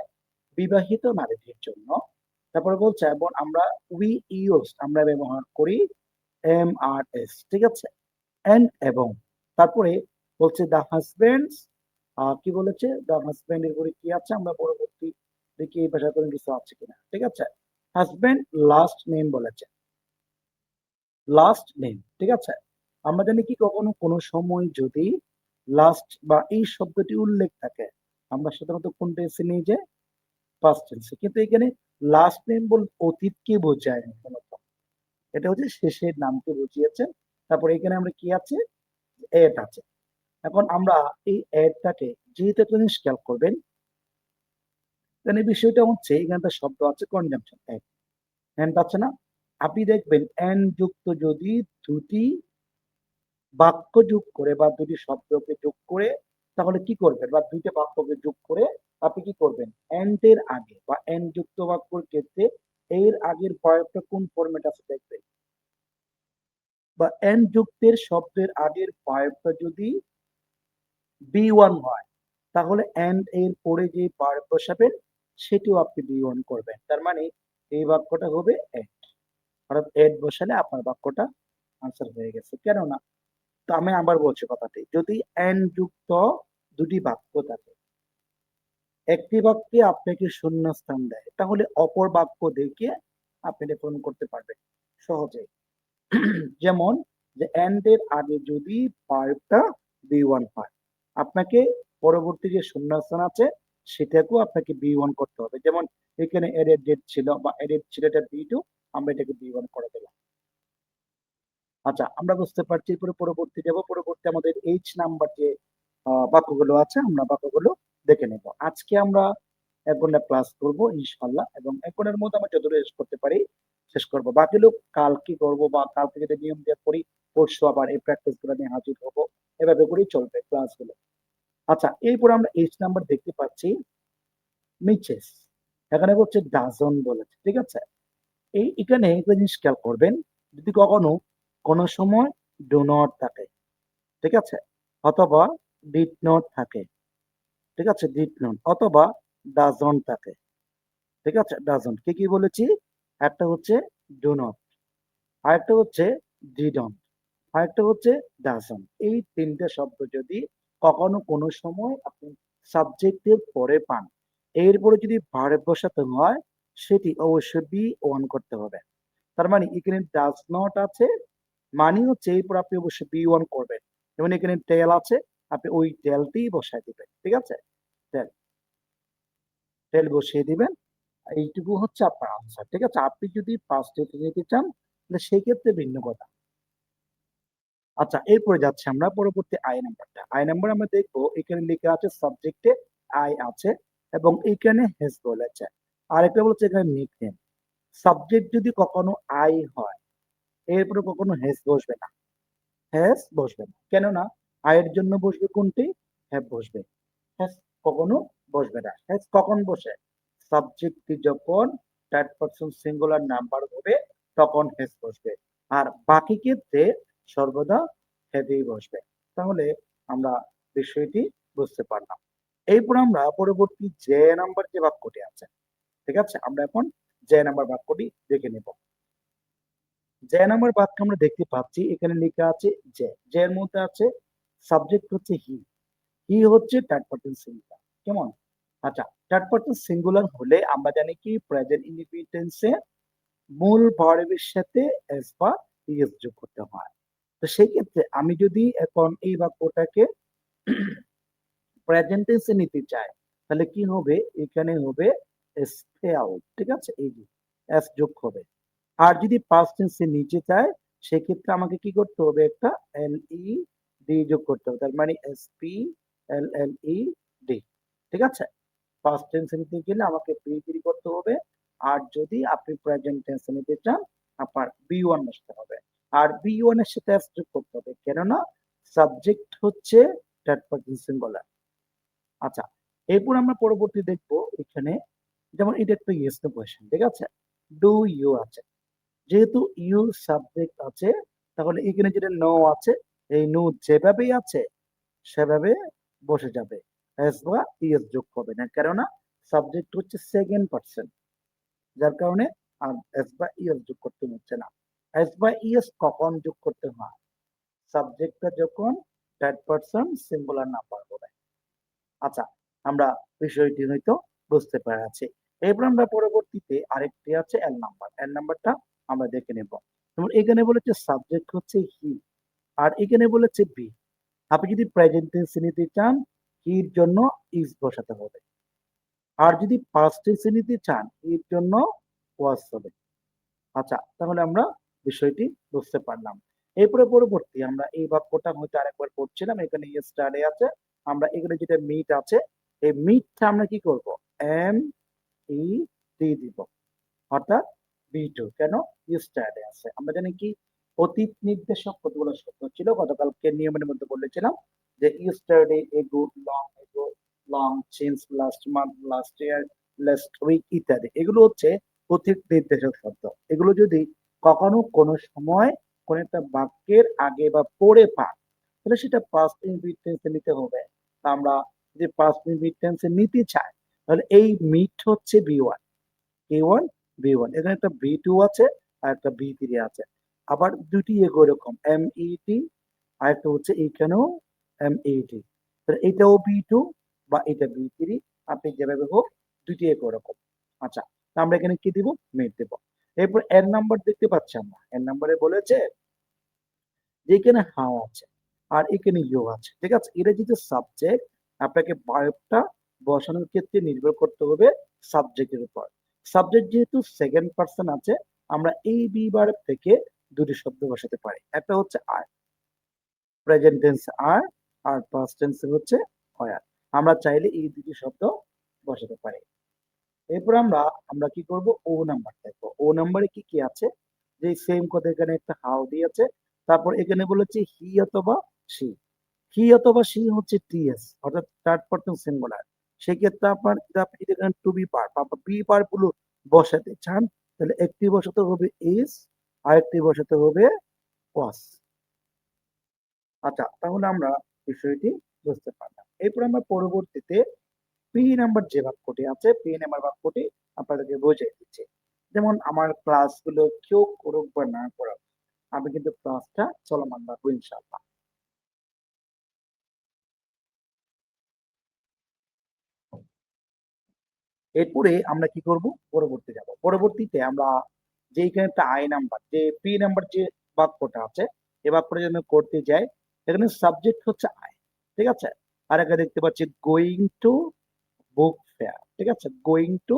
[SPEAKER 1] বিবাহিত নারীদের জন্য। তারপরে বলছে এবং আমরা উই ইউজ, আমরা ব্যবহার করি এম আর এস, ঠিক আছে, এন্ড এবং। তারপরে বলছে দা হাজবেন্ডস, কি বলেছে, দা হাজবেন্ড এর পরে কি আছে, আমরা পরবর্তী দেখি এই ভাষা কোনো কিছু আছে কিনা, ঠিক আছে। হাজবেন্ড লাস্ট নেম বলেছে, লাস্ট নেম, ঠিক আছে। আমরা জানি কি কখনো কোনো সময় যদি লাস্ট বা এই শব্দটি উল্লেখ থাকে, আমরা সাধারণত কোন টেন্সে নিয়ে যাই, পাস্ট টেন্সে। কিন্তু এখানে লাস্ট নেম বল অতীতকে বোঝায় না মূলত, এটা হচ্ছে শেষের নামকে বুঝিয়েছে। তারপর এখানে আমরা কি আছে, এট আছে। এখন আমরা এই এটটাকে যেহেতু একটা জিনিস খেয়াল করবেন, এখানে বিষয়টা হচ্ছে এখানে একটা শব্দ আছে কনজাংশন এট, এন্ড আছে না, আপনি দেখবেন এন্ড যুক্ত যদি দুটি বাক্য যোগ করে বা দুটি শব্দকে যোগ করে, তাহলে কি করবেন, বা দুইটা বাক্যকে যোগ করে আপনি কি করবেন, এন্ড এর আগে বা এন্ড যুক্ত বাক্যর ক্ষেত্রে এর আগের ভার্বটা কোন ফরম্যাট আছে দেখবেন, বা এন্ড যুক্তের শব্দের আগের ভার্বটা যদি বি ওয়ান হয়, তাহলে এন্ড এর পরে যে ভার্ব বসাবেন সেটিও আপনি বি ওয়ান করবেন। তার মানে এই বাক্যটা হবে এট, অর্থাৎ এট বসালে আপনার বাক্যটা আনসার হয়ে গেছে। কেননা, তো আমি আবার বলছি কথাটি, যদি এন্ড যুক্ত দুটি বাক্য থাকে, একটি বাক্যে আপনাকে শূন্যস্থান দেয়, তাহলে অপর বাক্য দেখে আপনি এটা পূরণ করতে পারবেন সহজেই। যেমন, যে এন্ড এর আগে যদি ভার্বটা বি ওয়ান হয়, আপনাকে পরবর্তী যে শূন্যস্থান আছে সেটাকেও আপনাকে বি ওয়ান করতে হবে। যেমন এখানে এডেড ডেট ছিল বা এডেড ছিল, এটা বি টু, আমরা এটাকে বি ওয়ান করে দিলাম। আচ্ছা, আমরা বুঝতে পারছি। এরপরে পরবর্তী যাব, পরবর্তী আমাদের এইচ নাম্বার যে বাক্যগুলো আছে, আমরা বাক্যগুলো দেখে নেব। আজকে আমরা ১ ঘন্টা ক্লাস করব ইনশাআল্লাহ, এবং ১ ঘন্টার মধ্যে আমরা যতটুকু শেষ করতে পারি শেষ করব। বাকি লোক কালকে করব, বা কালকে যদি নিয়ম দিয়ে করি পরশু আবার এই প্র্যাকটিস গুলো নিয়ে হাজির হব। এভাবে করেই চলবে ক্লাসগুলো। আচ্ছা, এরপর আমরা এইচ নাম্বার দেখতে পাচ্ছি মিচেস। এখানে হচ্ছে ডাজন বলেছে, ঠিক আছে? এখানে একটা জিনিস খেয়াল করবেন, যদি কখনো কোনো সময় ডো নট থাকে, ঠিক আছে, অথবা ডিড নট থাকে, ঠিক আছে, ডিড নট, অথবা ডাজন থাকে, ঠিক আছে, ডাজন। কি কি বলেছি? একটা হচ্ছে ডো নট, আরেকটা হচ্ছে ডিডন্ট, আরেকটা হচ্ছে ডাজন। এই তিনটে শব্দ যদি কখনো কোনো সময় আপনি সাবজেক্টের পরে পান, এরপরে যদি ভার্ব বসাতে হয়, সেটি অবশ্যই বি ওয়ান করতে হবে। তার মানে এখানে ডাজ নট আছে, মানে হচ্ছে এরপর আপনি অবশ্যই বি ওয়ান করবেন। যেমন এখানে টেল আছে, আপনি ওই টেলটি বসায় দিবেন, ঠিক আছে, টেল, টেল বসিয়ে দিবেন। এইটুকু হচ্ছে আপনার আনসার, ঠিক আছে। আপনি যদি ফার্স্ট ডেতে নিতে চান তাহলে সেই ক্ষেত্রে ভিন্ন কথা। আচ্ছা, এরপরে যাচ্ছে আমরা পরবর্তী আই নাম্বারটা। আই নাম্বার আমরা দেখবো, এখানে লেখা আছে সাবজেক্টে আই আছে, এবং এখানে হেজ বলেছে। আরেকটা বলছে এখানে নিকনেম। সাবজেক্ট যদি কখনো আই হয়, এরপরে কখনো হেজ বসবে না, হ্যাজ বসবে না। কেননা আয়ের জন্য বসবে কোনটি? হ্যাভ বসবে। হ্যাজ কখনো বসবে না। হ্যাজ কখন বসে? সাবজেক্টটি যখন থার্ড পারসন সিঙ্গুলার নাম্বার হবে তখন হ্যাজ বসবে। আর বাকি ক্ষেত্রে সর্বদা হ্যাভই বসবে। তাহলে আমরা বিষয়টি বুঝতে পারলাম। এরপর আমরা পরবর্তী যে নাম্বার যে বাক্যটি আছে, ঠিক আছে, আমরা এখন যে নাম্বার বাক্যটি দেখে নেব। যে নাম্বার বাক্য আমরা দেখতে পাচ্ছি, এখানে লেখা আছে যে, এর মধ্যে আছে সাবজেক্ট হচ্ছে হি। হি হচ্ছে থার্ড পারসন সিঙ্গুলার। কেমন? আচ্ছা, থার্ড পারসন সিঙ্গুলার হলে আমরা জানি কি প্রেজেন্ট ইনডিফিনিট টেন্সে মূল ভার্বের সাথে এস বা ইএস যোগ করতে হয়। তো সেই ক্ষেত্রে আমি যদি এখন এই বাক্যটাকে প্রেজেন্ট টেন্সে নিতে চাই, তাহলে কি হবে? এখানে হবে স্পেল, ঠিক আছে, এই যে এস যোগ হবে। আর যদি পাস্ট টেন্সে নিচে চায়, সেক্ষেত্রে আমাকে কি করতে হবে? একটা এল ই ডি যোগ করতে হবে। তার মানে এস পি এল এল ই ডি, ঠিক আছে। পাস্ট টেন্সে নিতে গেলে আমাকে পি করতে হবে। আর যদি আপনি প্রেজেন্ট টেন্সে নিতে চান, আপনার বি ওয়ান আসতে হবে। আর বি ওয়ান এর সাথে এস যোগ করতে হবে, কেননা সাবজেক্ট হচ্ছে থার্ড পারসন সিঙ্গুলার। আচ্ছা, এরপর আমরা পরবর্তী দেখবো এখানে, যেমন এটা একটা ইয়েস নো কোয়েশ্চেন, ঠিক আছে, ডু ইউ আছে, যেহেতু ইউ সাবজেক্ট আছে, তাহলে এখানে যেটা নো আছে, এই নো যেভাবেই আছে সেভাবে বসে যাবে, এস বা ইএস যোগ হবে না, কেননা সাবজেক্ট হচ্ছে সেকেন্ড পারসন, যার কারণে আর এস বা ইএস যোগ করতে হচ্ছে না। এস বা ইএস কখন যোগ করতে হয়? সাবজেক্টটা যখন থার্ড পারসন সিঙ্গুলার নাম্বার হবে। আচ্ছা, আমরা বিষয়টি হয়তো বুঝতে পেরেছি। এরপর আমরা পরবর্তীতে আরেকটি আছে এল নাম্বার। এল নাম্বারটা আমরা দেখে নেব। যেমন এখানে বলেছে সাবজেক্ট হচ্ছে হি, আর এখানে বলেছে বি। আপনি যদি প্রেজেন্ট টেন্স নিতে চান, হির জন্য ইজ বসাতে হবে। আর যদি পাস্ট টেন্স নিতে চান, এর জন্য ওয়াজ হবে। আচ্ছা, তাহলে আমরা বিষয়টি বুঝতে পারলাম। এরপরে পরবর্তী আমরা এই বাক্যটা হয়তো আরেকবার পড়ছিলাম, এখানে ইয়েস্টারডে আছে, আমরা এখানে যেটা মিট আছে, এই মিটটা আমরা কি করব? এম ই ডি দিব, অর্থাৎ বি টু। কেন? ইয়েস্টারডে আছে। আমরা জানি কি অতীত নির্দেশক কতগুলো শব্দ ছিল, গতকালকে নিয়মের মধ্যে বলেছিলাম যে yesterday, ago, long, since, last month, last year, last week ইত্যাদি। এগুলো হচ্ছে অতীত নির্দেশক শব্দ। এগুলো যদি কখনো কোনো সময় কোন একটা বাক্যের আগে বা পরে পান, তাহলে সেটা পাস্ট ইনডিফিনিট টেন্সে নিতে হবে। তা আমরা যদি পাস্ট ইনডিফিনিট টেন্সে নিতে চাই, তাহলে এই মিট হচ্ছে বি ওয়ান, কে ওয়ান B1, এখানে একটা B2 আছে আর একটা B3 আছে। আবার দুটি এরকম MET আর একটা হচ্ছে এইখানেও MET। তাহলে এটাও B2 বা এটা B3, আপনি যেভাবে হোক দুটি এরকম। আচ্ছা, তো আমরা এখানে কি দিব? মিট দেব। এরপর এর নাম্বার দেখতে পাচ্ছি আমরা। এর নাম্বারে বলেছে যে এখানে হাউ আছে আর এখানে ইউ আছে, ঠিক আছে? এটা যেহেতু সাবজেক্ট, আপনাকে ভার্বটা বসানোর ক্ষেত্রে নির্ভর করতে হবে সাবজেক্টের উপর। সাবজেক্ট যেহেতু সেকেন্ড পার্সন আছে, আমরা এই বি ভার্ব থেকে দুটি শব্দ বসাতে পারি। একটা হচ্ছে আর, প্রেজেন্ট টেন্স আর, আর পাস্ট টেন্স হচ্ছে ওয়ার। আমরা চাইলে এই দুটি শব্দ বসাতে পারি। এরপর আমরা আমরা কি করব? ও নাম্বার দেখবো। ও নাম্বারে কি কি আছে? যে সেম কথা, এখানে একটা হাউ দিয়েছে, তারপর এখানে বলেছে হি অথবা সি। হি অথবা সি হচ্ছে টিএস, অর্থাৎ থার্ড পারসন সিঙ্গুলার। সেক্ষেত্রে আপনার আপনি যদি এখানে টু বি পার বা বি পার গুলো বসাতে চান, তাহলে একটি বসাতে হবে ইজ, আরেকটি বসাতে হবে ওয়াজ। আচ্ছা, তাহলে আমরা বিষয়টি বুঝতে পারলাম। এরপর আমরা পরবর্তীতে পি নাম্বার যে বাক্যটি আছে, পি নাম্বার বাক্যটি আপনাদেরকে বুঝিয়ে দিচ্ছি। যেমন আমার ক্লাসগুলো কেউ করুক বা না করুক, আমি কিন্তু ক্লাসটা চলমান রাখবো ইনশাআল্লাহ। এরপরে আমরা কি করব? পরবর্তী যাব। পরবর্তীতে আমরা যে এখানে একটা আই নাম্বার, যে পি নাম্বার যে বাক্যটা আছে, এই বাক্যটা যদি করতে যাই, এখানে সাবজেক্ট হচ্ছে আই, ঠিক আছে? আর এখানে দেখতে পাচ্ছি গোয়িং টু বুক ফেয়ার, ঠিক আছে? গোয়িং টু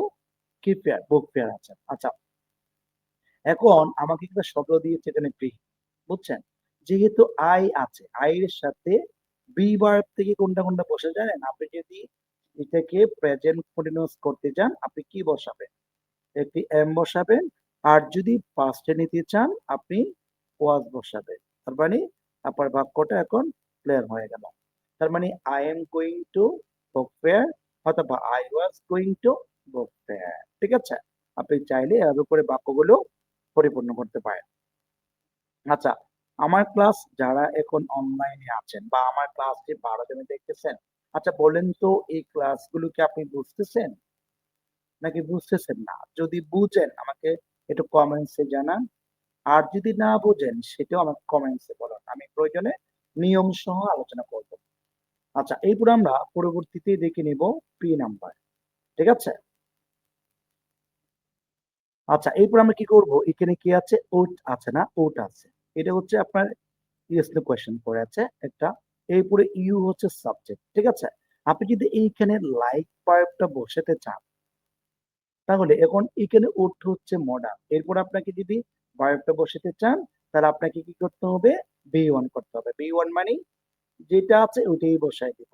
[SPEAKER 1] কি ফেয়ার? বুক ফেয়ার আছে। আচ্ছা, এখন আমাকে একটা শব্দ দিয়েছে এখানে বি, বুঝছেন? যেহেতু আই আছে, আই এর সাথে বি ভার্ব থেকে কোনটা কোনটা বসে জানেন? আপনি যদি এটাকে প্রেজেন্ট কন্টিনিউয়াস করতে চান, আপনি কি বসাবেন? একটি এম বসাবেন। আর যদি পাস্টে নিতে চান, আপনি ওয়াজ বসাবেন। তার মানে আপনার বাক্যটা এখন ক্লিয়ার হয়ে গেল। তার মানে I am going to book fair অথবা I was going to book fair, ঠিক আছে? আপনি চাইলে এভাবে করে বাক্যগুলো পরিপূর্ণ করতে পারেন। আচ্ছা, আমার ক্লাস যারা এখন অনলাইনে আছেন বা আমার ক্লাস যে 12 জনে দেখতেছেন, আচ্ছা বলেন তো এই ক্লাসগুলো কি আপনি বুঝতেছেন নাকি বুঝতেছেন না? যদি বুঝেন আমাকে একটু কমেন্টসে জানান। আর যদি না বুঝেন সেটাও আমাকে কমেন্টসে বলুন। আমি প্রয়োজনে নিয়ম সহ আলোচনা করব। আচ্ছা, এরপর আমরা পরবর্তীতে দেখে নিব পি নাম্বার। ঠিক আছে? আচ্ছা, এরপর আমরা কি করব? এখানে কি আছে? ওট আছে না? ওট আছে। এটা হচ্ছে আপনার ইয়েস নো কোয়েশ্চেন পড়ে আছে একটা। এরপরে ইউ হচ্ছে সাবজেক্ট। ঠিক আছে? আপনি যদি এইখানে লাইক ভার্বটা বসাতে চান, তাহলে এখন এখানে ওট হচ্ছে মডাল। এরপর আপনাকে যদি ভার্বটা বসাতে চান, তাহলে আপনাকে কি করতে হবে? বি ওয়ান করতে হবে। বি ওয়ান মানে যেটা আছে ওইটাই বসাই দিব।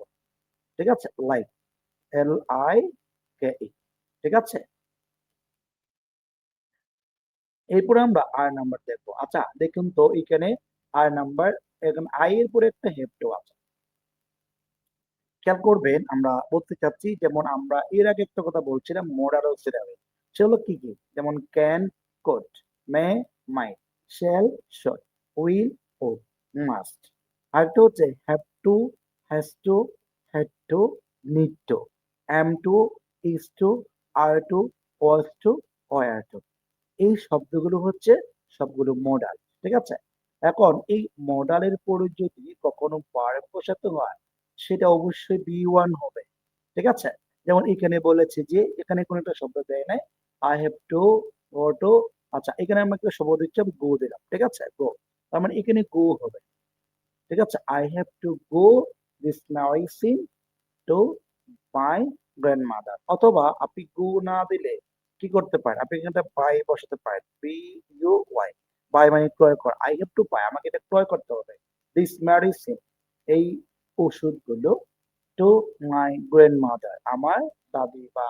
[SPEAKER 1] ঠিক আছে? লাইক, LIKE, ঠিক আছে? এরপরে আমরা আর নাম্বার দেখবো। আচ্ছা, দেখুন তো এখানে আর নাম্বার, এখন আই এর পরে একটা হেপ্টো আছে। খেয়াল করবেন, আমরা বলতে চাচ্ছি যেমন আমরা এর আগে একটা কথা বলছিলাম মোডাল ও সিলাবল। সেগুলো কি কি? যেমন can, could, may, might, shall, should, will, would, must. আরেকটা হচ্ছে have to, has to, had to, need to, am to, is to, are to, was to, were to. এই শব্দগুলো হচ্ছে সবগুলো মডাল। ঠিক আছে? এখন এই মডালের পরে যদি কখনো ভার্ব বসাতে হয়, সেটা অবশ্যই বি ওয়ান হবে। ঠিক আছে? যেমন এখানে বলেছে যে এখানে কোনো একটা শব্দ দেয় নাই, I have to go to. আচ্ছা, এখানে আমরা একটা শব্দ দিচ্ছি, আমি গো দিলাম। ঠিক আছে? গো, তার মানে এখানে গো হবে। ঠিক আছে? I have to go this নাইসিং টু মাই গ্র্যান্ডমাদার। অথবা আপনি গো না দিলে কি করতে পারেন? আপনি এখানটা বাই বসাতে পারেন। BUY, বাই মানে ক্রয় করা। আই হ্যাভ টু বাই, আমাকে এটা ক্রয় করতে হবে। দিস মেডিসিন, এই ওষুধগুলো, টু মাই গ্র্যান্ডমাদার, আমার দাদি বা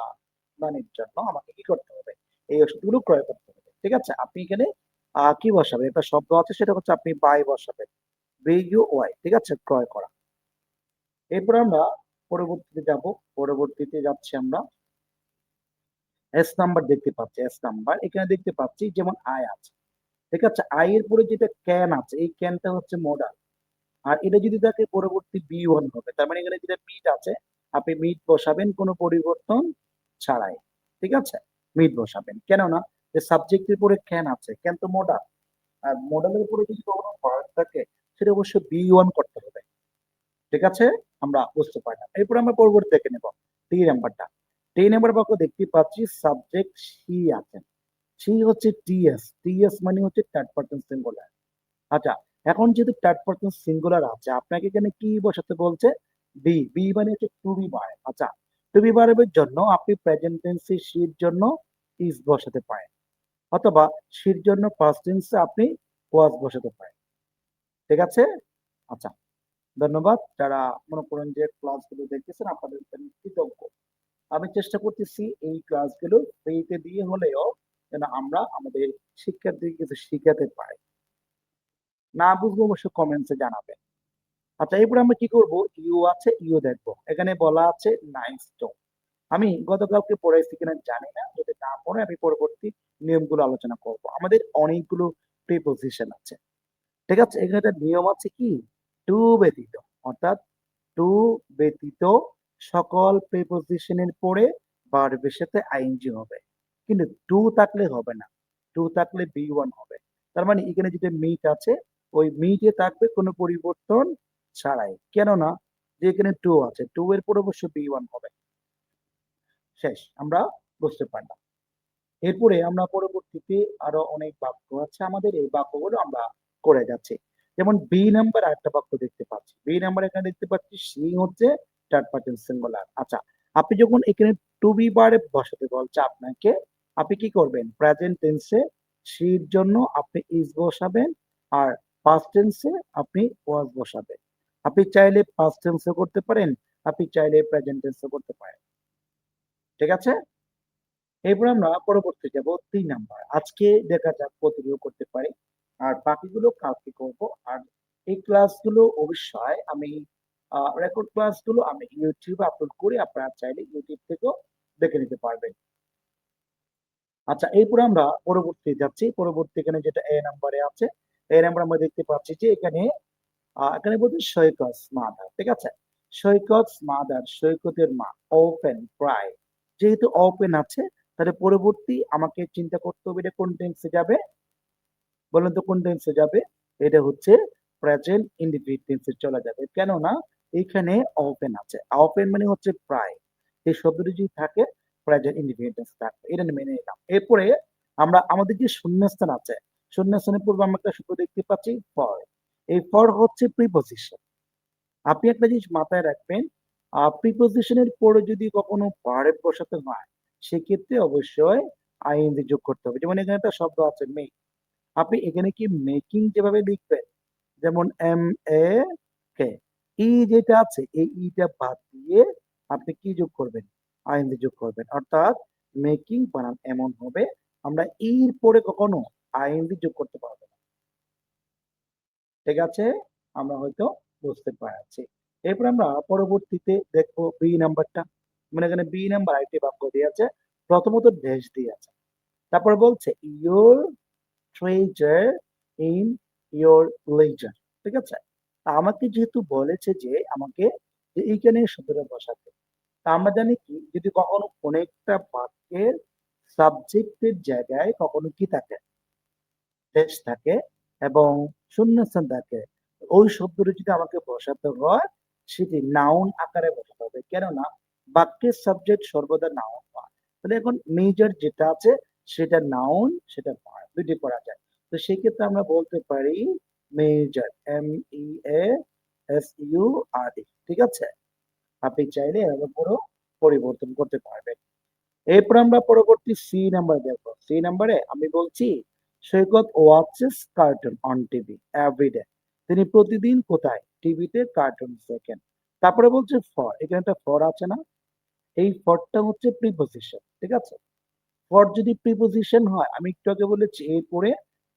[SPEAKER 1] নানির জন্য আমাকে কি করতে হবে? এই ওষুধগুলো ক্রয় করতে হবে। ঠিক আছে? আপনি এখানে কি বসাবেন? একটা শব্দ আছে, সেটা হচ্ছে আপনি বাই বসাবেন। BUY, ঠিক আছে? ক্রয় করা। এরপর আমরা পরবর্তীতে যাব। পরবর্তীতে যাচ্ছি আমরা এস নাম্বার দেখতে পাচ্ছি। এস নাম্বার এখানে দেখতে পাচ্ছি যেমন আই আছে। ঠিক আছে? আই এর পরে যেটা ক্যান আছে, এই ক্যানটা হচ্ছে মডাল। আর এটা যদি থাকে পরবর্তী বি ওয়ান হবে। তার মানে এখানে যেটা মিট আছে, আপনি মিট বসাবেন কোনো পরিবর্তন ছাড়াই। ঠিক আছে? মিট বসাবেন। কেননা যে সাবজেক্টের উপরে ক্যান আছে, ক্যান তো মডাল, আর মডেলের উপরে যদি কখনো ভার্ব থাকে সেটা অবশ্যই বি ওয়ান করতে হবে। ঠিক আছে, আমরা বুঝতে পারলাম। এরপর আমরা পরবর্তী দেখে নেব টি নাম্বারটা। টি নাম্বার বাক্য দেখতে পাচ্ছি সাবজেক্ট সি আছেন, সি হচ্ছে টিএস, টিএস মানে হচ্ছে থার্ড পারসন সিঙ্গুলার। আচ্ছা, এখন যেহেতু থার্ড পারসন সিঙ্গুলার আছে, আপনাকে এখানে কি বসাতে বলছে? বি, বি মানে হচ্ছে টু বি ভার্ব। আচ্ছা, টু বি ভার্বের জন্য আপনি প্রেজেন্ট টেন্সে সির জন্য ইজ বসাতে পারেন, অথবা সির জন্য পাস্ট টেন্সে আপনি ওয়াজ বসাতে পারেন। ঠিক আছে? আচ্ছা, ধন্যবাদ যারা মনে করেন যে ক্লাসগুলো দেখতেছেন, আপনাদের জন্য কৃতজ্ঞ। আমি চেষ্টা করতেছি এই ক্লাসগুলো ফ্রিতে দিয়ে হলেও যেন আমরা আমাদের শিক্ষার্থীকে কিছু শিখাতে পারি। না বুঝবো অবশ্যই কমেন্টসে জানাবেন। আচ্ছা, এরপরে আমরা কি করব? ইউ আছে, ইউ দেখবো। এখানে বলা আছে নাইস টু। আমি গতকালকে পড়াইছি কিনা জানি না, যদি না পড়ে আমি পরবর্তী নিয়মগুলো আলোচনা করব। আমাদের অনেকগুলো প্রিপোজিশন আছে। ঠিক আছে, এখানে একটা নিয়ম আছে কি, টু ব্যতীত, অর্থাৎ টু ব্যতীত সকল প্রিপোজিশনের পরে ভার্বের সাথে আইএনজি হবে, কিন্তু টু থাকলে হবে না, টু থাকলে বি ওয়ান হবে। তার মানে এখানে যেটা মিট আছে ওই মিটে থাকবে কোনো পরিবর্তন ছাড়াই, কেননা যে এখানে টু আছে, টু এর পরে অবশ্য বি ওয়ান হবে। শেষ, আমরা বুঝতে পারলাম। এরপরে আমরা পরবর্তীতে আরো অনেক বাক্য আছে আমাদের, এই বাক্যগুলো আমরা করে যাচ্ছি। যেমন বি নাম্বার আরেকটা বাক্য দেখতে পাচ্ছি, বি নাম্বার এখানে দেখতে পাচ্ছি সি হচ্ছে থার্ড পারসন সিঙ্গুলার। আচ্ছা, আপনি যখন এখানে টু বি বারে বসাতে বলছে আপনাকে, আপনি কি করবেন? প্রেজেন্ট টেন্সে সির জন্য আপনি ইজ বসাবেন, আর পাস্ট টেন্সে আপনি ওয়াজ বসাবেন। আপনি চাইলে পাস্ট টেন্সে করতে পারেন, আপনি চাইলে প্রেজেন্ট টেন্সে করতে পারেন। ঠিক আছে, এরপর আমরা পরবর্তী যাব ৩ নাম্বার। আজকে দেখা যাক কতগুলো করতে পারি, আর বাকিগুলো কালকে করব। আর এই ক্লাসগুলো অবশ্যই আমি রেকর্ড ক্লাসগুলো আমি ইউটিউবে আপলোড করি, আপনারা চাইলে ইউটিউব থেকেও দেখে নিতে পারবেন। আচ্ছা, এরপর আমরা পরবর্তী যাচ্ছি। পরবর্তী এখানে যেটা এ নাম্বারে আছে, এ নাম্বার আমরা দেখতে পাচ্ছি যে এখানে এখানে বলছে সৈকত মাদার। ঠিক আছে, সৈকত মাদার, সৈকতের মা, ওপেন প্রায়। যেহেতু ওপেন আছে, তাহলে পরবর্তী আমাকে চিন্তা করতে হবে এটা কোন টেন্সে যাবে। বলেন তো কোন টেন্সে যাবে? এটা হচ্ছে প্রেজেন্ট ইনডিফিনিট টেন্সে চলে যাবে, কেননা এখানে ওপেন আছে। ওপেন মানে হচ্ছে প্রায়, এই শব্দটি যদি থাকে প্রেজেন্ট ইনডিফিনিট টেন্স থাকবে, এটা মেনে নিলাম। এরপরে আমরা আমাদের যে শূন্যস্থান আছে, শূন্যস্থানের পূর্বে আমরা একটা সূত্র দেখতে পাচ্ছি ফর। এই ফর হচ্ছে প্রিপোজিশন। আপনি একটা জিনিস মাথায় রাখবেন, প্রিপোজিশনের পরে যদি কখনো ভার্ব বসাতে হয়, সেক্ষেত্রে অবশ্যই আইএনজি যোগ করতে হবে। যেমন এখানে একটা শব্দ আছে মেক, আপনি এখানে কি মেকিং যেভাবে লিখবেন, যেমন এম এ কে, ই যেটা আছে এই ইটা বাদ দিয়ে আপনি কি যোগ করবেন? আইএনজি যোগ করবেন, অর্থাৎ মেকিং বানান এমন হবে, আমরা ইর পরে কখনো আইএনজি যোগ করতে পারবো না। ঠিক আছে, আমরা হয়তো বুঝতে পারছি। এরপর আমরা পরবর্তীতে দেখবো বি নাম্বারটা। মানে এখানে বি নাম্বার আরেকটি বাক্য দিয়ে আছে, প্রথমত ড্যাশ দিয়ে আছে, তারপর বলছে your treasure in your leisure. ঠিক আছে, তা আমাকে যেহেতু বলেছে যে আমাকে যে এইখানে শব্দটা বসাতে, তা আমরা জানি কি, যদি কখনো কোন একটা বাক্যের সাবজেক্টের জায়গায় কখনো কি থাকে, টেক্সট থাকে এবং শূন্যস্থান থাকে, ওই শব্দটি যদি আমাকে বসাতে হয় সেটি নাউন আকারে বসাতে হবে, কেননা বাক্যের সাবজেক্ট সর্বদা নাউন হয়। তাহলে এখন মেজর যেটা আছে সেটা নাউন, সেটা ভার্ব দুটি করা যায়। তো সেই ক্ষেত্রে আমরা বলতে পারি major, M E A S U R E. ঠিক আছে, আপনি চাইলে এর উপরও পরিবর্তন করতে পারবেন। এরপর আমরা পরবর্তী সি নাম্বার দেখবো। সি নাম্বারে আমি বলছি Saikat watches cartoon on TV everyday. তিনি প্রতিদিন কোথায়? টিভিতে কার্টুন দেখেন। তারপরে বলছে ফর, এখানে একটা ফর আছে না, এই ফরটা হচ্ছে প্রিপোজিশন। ঠিক আছে, ফর যদি প্রিপোজিশন হয়, আমি একটু আগে বলেছি এরপরে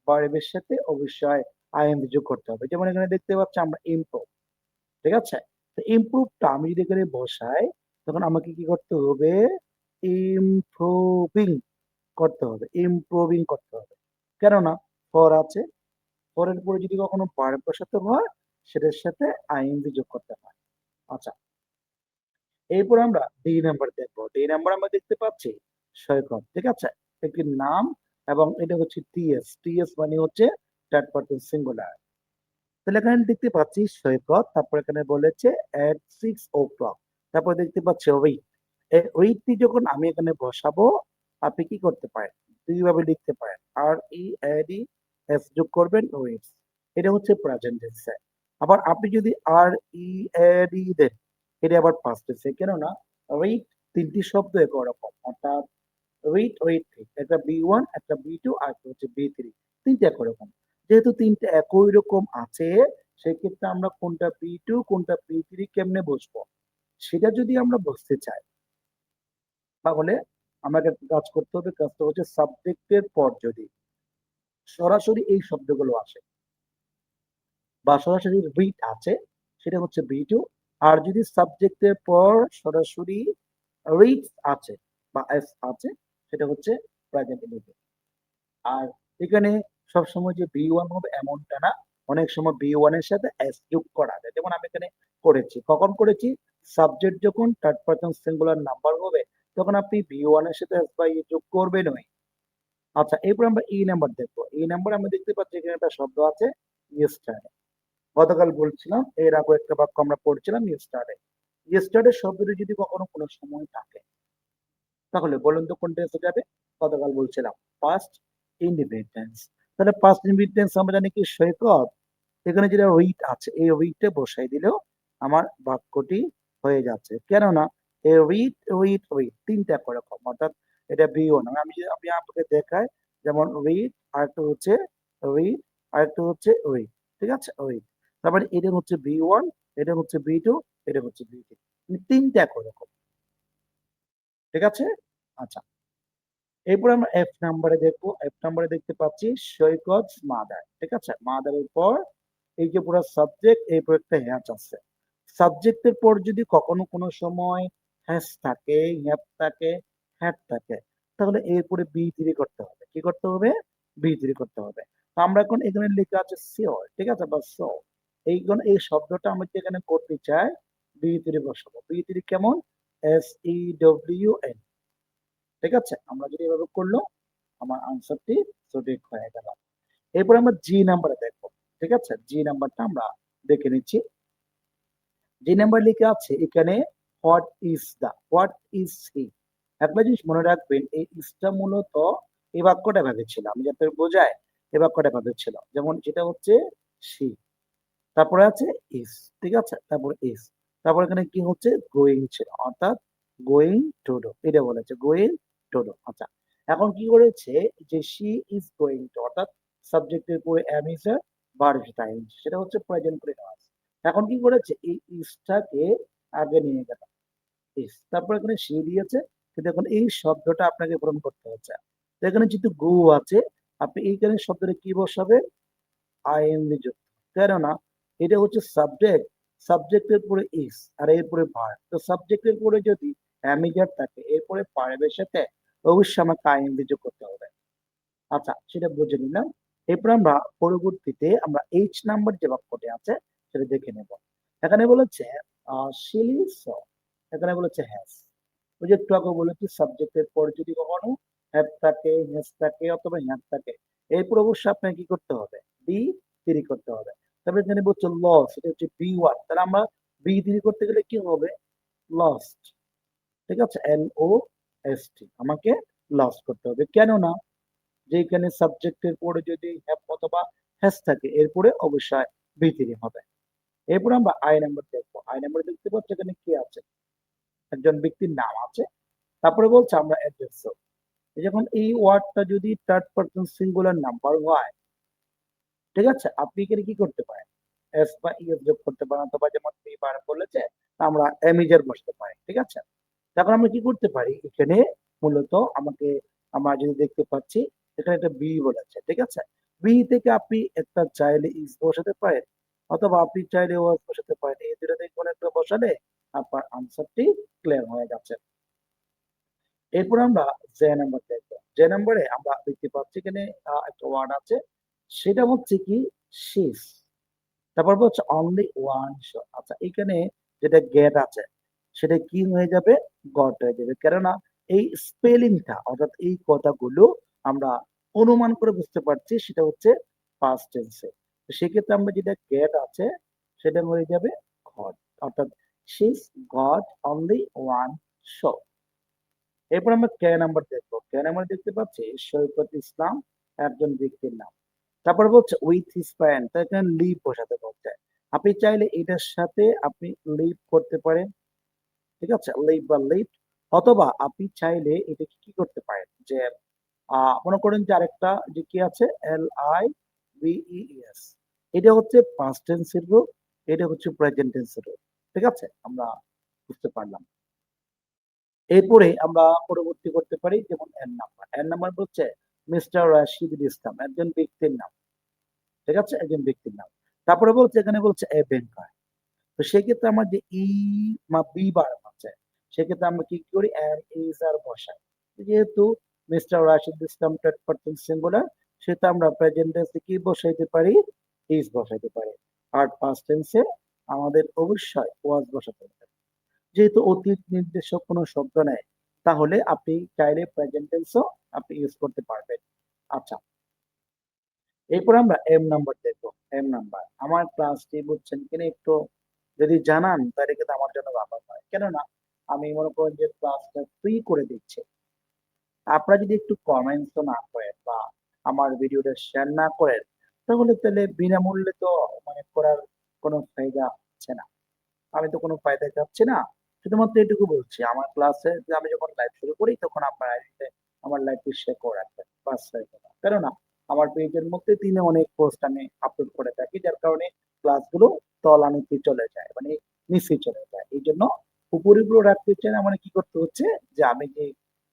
[SPEAKER 1] ভার্বের সাথে অবশ্যই আইএনজি যোগ করতে হবে। যেমন এখানে দেখতে পাচ্ছি আমরা ইমপ্রুভ। ঠিক আছে, তো ইমপ্রুভটা আমি যদি এখানে বসাই, তখন আমাকে কি করতে হবে? ইমপ্রুভিং করতে হবে, ইমপ্রুভিং করতে হবে, কেননা ফর আছে, ফরের পরে যদি কখনো ভার্ব বসাতে হয় সেটার সাথে আইএনজি যোগ করতে হয়। আচ্ছা, এরপর আমরা ডি নাম্বার দেখবো। ডি নাম্বার আমরা দেখতে পাচ্ছি সৈকত। ঠিক আছে, একটি নাম এবং এটা হচ্ছে টিএস। টিএস মানে হচ্ছে থার্ড পারসন সিঙ্গুলার। তাহলে এখানে দেখতে পাচ্ছি সৈকত, তারপর এখানে বলেছে at 6 o'clock, তারপর দেখতে পাচ্ছি ওয়েট। এই ওয়েটটি যখন আমি এখানে বসাবো, আপনি কি করতে পারেন, দুইভাবে লিখতে পারেন, আর ই এড ই এস যোগ করবেন ওয়েটস, এটা হচ্ছে প্রেজেন্ট টেন্সে। আবার আপনি যদি আর ই এড ই দেন, এটা আবার পাস্ট টেন্সে। কেননা ওয়েট তিনটি শব্দ একই রকম, অর্থাৎ ওয়েট ওয়েট থ্রি, একটা বি 1, একটা বি 2, আর একটা হচ্ছে বি 3, তিনটা একই রকম। যেহেতু তিনটা একই রকম আছে, সেক্ষেত্রে আমরা কোনটা বি 2 কোনটা বি 3 কেমনে বসবো, সেটা যদি আমরা বুঝতে চাই, তাহলে আমাকে একটা কাজ করতে হবে। কাজটা হচ্ছে সাবজেক্টের পর যদি সরাসরি এই শব্দগুলো আসে বা সরাসরি রিড আছে, সেটা হচ্ছে বি 2। আর যদি সাবজেক্টের পর সরাসরি রিড আছে বা এস আছে, সেটা হচ্ছে প্রেজেন্ট ইন্ডিপেন্ডেন্ট। আর এখানে সবসময় যে বি 1 হবে এমনটা না, অনেক সময় বি 1 এর সাথে এস যোগ করা যায়। যেমন আমি এখানে করেছি, কখন করেছি, সাবজেক্ট যখন থার্ড পারসন সিঙ্গুলার নাম্বার হবে, তখন আপনি বি 1 এর সাথে এস বা ই যোগ করবেনই। আচ্ছা, এরপর আমরা ই নাম্বার দেখবো। এই নাম্বার আমরা দেখতে পাচ্ছি এখানে একটা শব্দ আছে ইয়েস্টারডে। গতকাল বলছিলাম, এর আগে একটা বাক্য আমরা পড়ছিলাম ইয়েস্টারডে। ইয়েস্টারডে শব্দটি যদি কখনো কোনো সময় থাকে, তাহলে বলুন তো কোনটা এসে যাবে? গতকাল বলছিলাম পাস্ট ইনডিফিনিট। তাহলে পাস্ট ইনডিফিনিট আমরা জানি কি সৈকত, এখানে যেটা উইথ আছে, এই উইথটা বসাই দিলেও আমার বাক্যটি হয়ে যাচ্ছে। কেননা এই উইথ উইথ উইথ তিনটা করে রকম, অর্থাৎ এটা বি 1। আমি আপনাকে দেখাই, যেমন উইথ, আরেকটা হচ্ছে উইথ, আরেকটা হচ্ছে উইথ। ঠিক আছে, উইথ। তারপরে এটা হচ্ছে বি 1, এটা হচ্ছে বি 2, এটা হচ্ছে বি 3, তিনটা করে রকম। ঠিক আছে, আচ্ছা। এরপর আমরা এফ নাম্বারে দেখবো। এফ নাম্বারে দেখতে পাচ্ছি সৈকত মাদার। ঠিক আছে, মাদারের পর এই যে পুরো সাবজেক্ট, এরপর একটা হ্যাচ আছে। সাবজেক্টের পর যদি কখনো কোনো সময় হ্যাস থাকে, হ্যাপ থাকে, হ্যাট থাকে, তাহলে এরপরে বি 3 করতে হবে। কি করতে হবে? বি 3 করতে হবে। তো আমরা এখন এখানে লেখা আছে শিওর, ঠিক আছে, বা সো, এই শব্দটা আমি যদি এখানে করতে চাই, বি 3 বসাবো। বি 3 কেমন? SEWN। ঠিক আছে, আমরা যদি এভাবে করলো, আমার আনসারটি সঠিক হয়ে গেল। এরপর আমরা জি নাম্বারে দেখবো। ঠিক আছে, জি নাম্বারটা আমরা দেখে নিচ্ছি। জি নাম্বার লিখে আছে এখানে what is the, what is he. একটা জিনিস মনে রাখবেন, এই ইজটা মূলত এই বাক্যটা ভাবে ছিল, আমি যাতে বোঝায়, এই বাক্যটা ভাবে ছিল। যেমন এটা হচ্ছে সি, তারপরে আছে ইজ, ঠিক আছে, তারপরে ইজ, তারপর এখানে কি হচ্ছে, গোয়িং ছিল, অর্থাৎ গোয়িং টু ডু, এটা বলেছে গোয়িং টু ডু। আচ্ছা, এখন কি করেছে, যে শি ইজ গোয়িং টু, অর্থাৎ সাবজেক্টের পরে এম ইজ এর ভার্ব টাইম, সেটা হচ্ছে প্রেজেন্ট কন্টিনিউয়াস। এখন কি করেছে, এই ইজটাকে আগে নিয়ে গেল, ইজ, তারপর এখানে শি দিয়েছে, কিন্তু এখন এই শব্দটা আপনাকে পূরণ করতে হচ্ছে। তো এখানে যেহেতু গো আছে, আপনি এইখানে শব্দটা কি বসাবেন, আইএনজি যুক্ত। কেননা এটা হচ্ছে সাবজেক্ট, সাবজেক্টের পরে ইস আর এরপরে ভার্ব। তো সাবজেক্টের পরে যদি অ্যামিজার থাকে, এরপরে ভার্বের সাথে অবশ্যই আমাকে আইএনজি যোগ করতে হবে। আচ্ছা, সেটা বুঝে নিলাম। এরপর আমরা পরবর্তীতে আমরা এইচ নাম্বার যে বাক্যটি আছে সেটা দেখে নেব। এখানে বলেছে শিলি স, এখানে বলেছে হ্যাস। ওই যে একটু আগে বলেছি, সাবজেক্টের পর যদি কখনো হ্যাভ থাকে, হ্যাস থাকে, অথবা হ্যাভ থাকে, এরপর অবশ্যই আপনাকে কি করতে হবে, বি 3 করতে হবে। তবে এখানে বলছে লস, এটা হচ্ছে বি 1, তাহলে আমরা বি 3 করতে গেলে কি হবে, লস্ট। ঠিক আছে, LOST, আমাকে লস করতে হবে। কেননা যেখানে সাবজেক্টের পরে যদি হ্যাভ অথবা হ্যাস থাকে, এরপরে অবশ্যই বি 3 হবে। এরপর আমরা আই নাম্বার দেখবো। আই নাম্বার দেখতে পাচ্ছি এখানে কি আছে, একজন ব্যক্তির নাম আছে, তারপরে বলছে আমরা অ্যাড্রেস। যখন এই ওয়ার্ডটা যদি থার্ড পারসন সিঙ্গুলার নাম্বার হয়, ঠিক আছে, আপনি এখানে কি করতে পারেন, এস বা ইএস যোগ করতে পারেন, অথবা যেমন পি বার বলেছে, তা আমরা এমিজার বসতে পারি। ঠিক আছে, তখন আমরা কি করতে পারি, এখানে মূলত আমাকে, আমরা যদি দেখতে পাচ্ছি এখানে একটা বি বলেছে, ঠিক আছে, বি থেকে আপনি একটা চাইলে ইস বসাতে পারেন, অথবা আপনি চাইলে ওয়াস বসাতে পারেন। এই দুটো থেকে কোনো একটা বসালে আপনার আনসারটি ক্লিয়ার হয়ে যাচ্ছে। এরপর আমরা যে নাম্বার দেখবো। যে নাম্বারে আমরা দেখতে পাচ্ছি এখানে একটা ওয়ার্ড আছে, সেটা হচ্ছে কি শিস, তারপর হচ্ছে অনলি ওয়ান শো। আচ্ছা, এখানে যেটা গেট আছে, সেটা কি হয়ে যাবে, গট হয়ে যাবে। কেননা এই স্পেলিংটা, অর্থাৎ এই কথাগুলো আমরা অনুমান করে বুঝতে পারছি সেটা হচ্ছে পাস্ট টেন্সে। তো সেক্ষেত্রে আমরা যেটা গেট আছে সেটা হয়ে যাবে গট, অর্থাৎ she's got only one show। এরপর আমরা কে নাম্বার দেখবো। কে নাম্বার দেখতে পাচ্ছি সৈকত ইসলাম একজন ব্যক্তির নাম। তারপরে বলছে উইথ হিজ প্যারেন্ট, তাই এখানে লিভ বসাতে বলছে। আপনি চাইলে এটার সাথে আপনি লিভ করতে পারেন, ঠিক আছে, লিভ বা লিভ, অথবা আপনি চাইলে এটাকে কি করতে পারেন যে মনে করেন যে আরেকটা যে কি আছে LIVES, এটা হচ্ছে পাস্ট টেন্সের রূপ, এটা হচ্ছে প্রেজেন্ট টেন্সের রূপ। ঠিক আছে, আমরা বুঝতে পারলাম। এরপরে আমরা পরবর্তী করতে পারি যেমন এর নাম্বার। এর নাম্বার হচ্ছে মিস্টার রাশিদুল ইসলাম একজন ব্যক্তির নাম। ঠিক আছে, একজন ব্যক্তির নাম। তারপরে বলছে এখানে বলছে এ ব্যাংকার। তো সেক্ষেত্রে আমার যে ই বা বি বার আছে, সেক্ষেত্রে আমরা কি করি এম ইজ আর বসাই। যেহেতু মিস্টার রাশিদ ইসলাম থার্ড পারসন সিঙ্গুলার, সেটা আমরা প্রেজেন্ট টেন্সে কি বসাইতে পারি, ইজ বসাইতে পারি। আর পাস্ট টেন্সে আমাদের অবশ্যই ওয়াজ বসাতে হবে। যেহেতু অতীত নির্দেশক কোনো শব্দ নেই, তাহলে আপনি চাইলে প্রেজেন্ট টেন্সও আপনি ইউজ করতে পারবেন। আচ্ছা, এরপর আমরা এম নাম্বার দেখবো। এম নাম্বার আমার ক্লাসটি বুঝছেন কিনা একটু যদি জানান তাহলে কিন্তু আমার জন্য ভালো হয়, কেননা আমি মনে করেন যে ক্লাসটা ফ্রি করে দিচ্ছি। আপনারা যদি একটু কমেন্টস না করেন বা আমার ভিডিওটা শেয়ার না করেন, তাহলে বিনামূল্যে তো মানে করার কোনো ফায়দা হচ্ছে না। আমি তো কোনো ফায়দা চাচ্ছি না। শুধুমাত্র এটুকু বলছি, আমার ক্লাসে যে আমি যখন লাইভ শুরু করি তখন আপনার আইডিতে আমার লাইভটি শেয়ার করে রাখবেন। বাস হয়ে গেল। কেননা আমার পেজের মধ্যে দিনে অনেক পোস্ট আমি আপলোড করে থাকি, যার কারণে ক্লাসগুলো তলানিতে চলে যায়, মানে নিচে চলে যায়। এই জন্য উপরে উপরে রাখতে চাই না, মানে কি করতে হচ্ছে যে আমি যে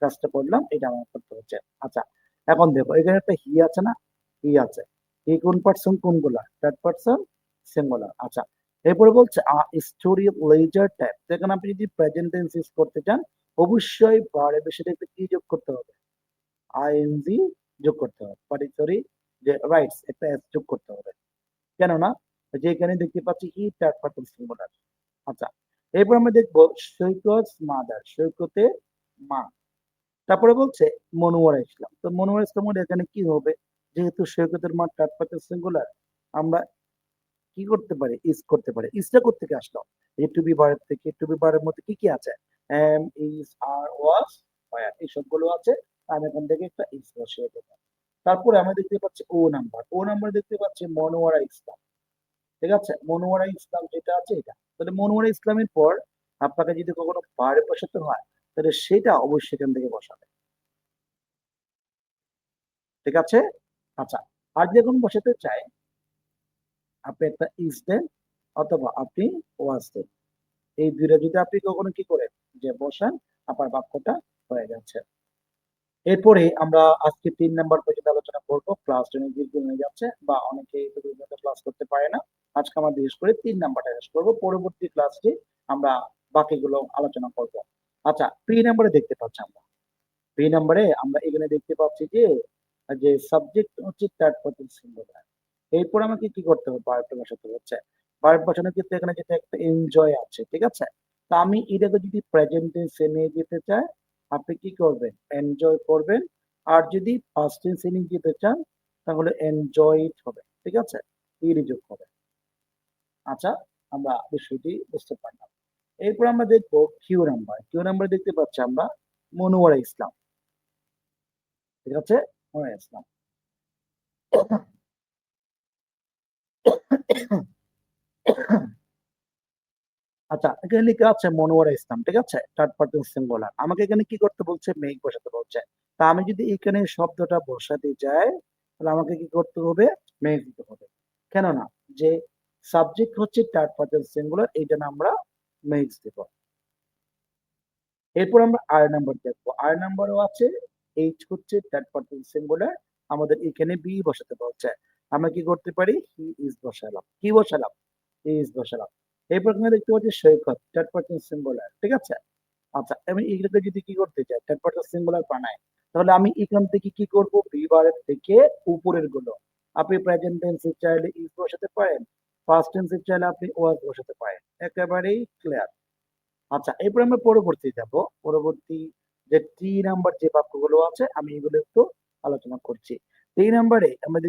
[SPEAKER 1] কাজটা করলাম এটা আমার করতে হচ্ছে। আচ্ছা, এখন দেখো এখানে একটা হি আছে না, হি আছে। হি কোন পার্সন, কোনগুলা থার্ড পার্সন সিঙ্গুলার। আচ্ছা, এরপরে বলছে স্টোরি অফ লেজার টাইম। যেখানে আপনি যদি প্রেজেন্ট টেন্স ইউজ করতে চান, অবশ্যই ভার্বের সাথে একটা কি যোগ করতে হবে, আইএনজি যোগ করতে হবে। সরি, যে রাইটস একটা এস যোগ করতে হবে। কেননা যে এখানে দেখতে পাচ্ছি ই থার্ড পারসন সিঙ্গুলার। আচ্ছা, এরপর আমরা দেখবো সৈকত মাদার, সৈকতের মা। তারপরে বলছে মনোয়ারা ইসলাম। তো মনোয়ারা ইসলামের এখানে কি হবে, যেহেতু সৈকতের মা থার্ড পারসন সিঙ্গুলার, আমরা কি করতে পারি, ইজ করতে পারি। ইজটা কোত্থেকে আসলো, এই টু বি ভার্ব থেকে। টু বি ভার্বের মধ্যে কি কি আছে, am is are was were, এই সবগুলো আছে। আমি এখান থেকে একটা ইজ বসিয়ে দেবো। তারপরে আমরা দেখতে পাচ্ছি ও নাম্বার। ও নাম্বার দেখতে পাচ্ছি মনোয়ারা ইসলাম। ঠিক আছে, মনোয়ারা ইসলাম যেটা আছে এটা। তাহলে মনোয়ারা ইসলামের পর আপনাকে যদি কখনো ভার্ব বসাতে হয়, তাহলে সেটা অবশ্যই এখান থেকে বসাবে। ঠিক আছে। আচ্ছা, আর যখন বসাতে চাই আপনি একটা ইজ দেন, অথবা আপনি ওয়াজ দেন। এই দুইটা যদি আপনি কখনো কি করেন যে বসান, আপনার বাক্যটা হয়ে যাচ্ছে। এরপরে আমরা আজকে ৩ নাম্বার পর্যন্ত আলোচনা করবো। ক্লাস অনেক দীর্ঘ হয়ে যাচ্ছে বা অনেকে ক্লাস করতে পারে না। আজকে আমরা বিশেষ করে ৩ নাম্বারটা শেষ করবো, পরবর্তী ক্লাসে আমরা বাকিগুলো আলোচনা করব। আচ্ছা, প্রি নাম্বারে দেখতে পাচ্ছি আমরা, প্রি নাম্বারে আমরা এখানে দেখতে পাচ্ছি যে যে সাবজেক্ট হচ্ছে থার্ড পারসন সিঙ্গুলার। এরপর আমাকে কি করতে হবে, ভার্বটা বসাতে হচ্ছে। ভার্ব বসানোর ক্ষেত্রে এখানে যেটা একটা এনজয় আছে, ঠিক আছে। তো আমি এটাকে যদি প্রেজেন্ট টেন্সে নিয়ে যেতে চাই, আপনি কি করবেন, এনজয় করবেন। আর যদি পাস্ট টেন্সে নিয়ে যেতে চান, তাহলে এনজয়েড হবে। ঠিক আছে, ইড যোগ হবে। আচ্ছা, আমরা বিষয়টি বুঝতে পারলাম। এরপর আমরা দেখবো কিউ নাম্বার। কিউ নাম্বার দেখতে পাচ্ছি আমরা মনোয়ারা ইসলাম। ঠিক আছে, মনোয়ারা ইসলাম। আচ্ছা, এখানে লেখা আছে মনোয়ারা ইসলাম, ঠিক আছে, থার্ড পারসন সিঙ্গুলার। আমাকে এখানে কি করতে বলছে, মেক বসাতে বলছে। তা আমি যদি এখানে শব্দটা বসাতে যাই, তাহলে আমাকে কি করতে হবে, মেক দিতে হবে। কেননা যে সাবজেক্ট হচ্ছে থার্ড পারসন সিঙ্গুলার, এই জন্য আমরা মেক্স দেব। এরপর আমরা আর নাম্বার দেখবো। আর নাম্বারও আছে, এইচ হচ্ছে থার্ড পারসন সিঙ্গুলার, আমাদের এখানে বি বসাতে বলছে। আমরা কি করতে পারি, হি ইজ বসালাম। কি বসালাম, হি ইজ বসালাম। এরপর এখানে দেখতে পাচ্ছি সৈকত, থার্ড পারসন সিঙ্গুলার। ঠিক আছে। আচ্ছা, আমি এগুলোকে যদি কি করতে চাই, থার্ড পারসন সিঙ্গুলার বানাই, তাহলে আমি এখান থেকে কি করব, বি বারের থেকে উপরের গুলো আপনি প্রেজেন্ট টেন্সে চাইলে ইজ বসাতে পারেন, পাস্ট টেন্সে চাইলে আপনি ওয়াজ বসাতে পারেন। একেবারেই ক্লিয়ার। আচ্ছা, এরপর আমরা পরবর্তী যাব। পরবর্তী যে 3 নাম্বার যে বাক্যগুলো আছে, আমি এগুলো একটু আলোচনা করছি। 3 নাম্বারে আমরা